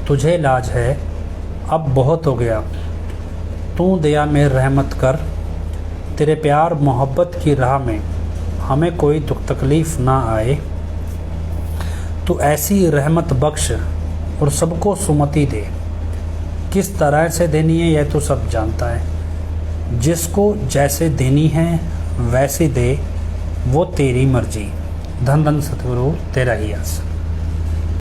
तुझे लाज है, अब बहुत हो गया, तू दया में रहमत कर, तेरे प्यार मोहब्बत की राह में हमें कोई दुख तकलीफ़ ना आए। तू ऐसी रहमत बख्श और सबको सुमति दे, किस तरह से देनी है यह तो सब जानता है, जिसको जैसे देनी है वैसे दे, वो तेरी मर्जी। धन धन सतगुरु तेरा ही आस।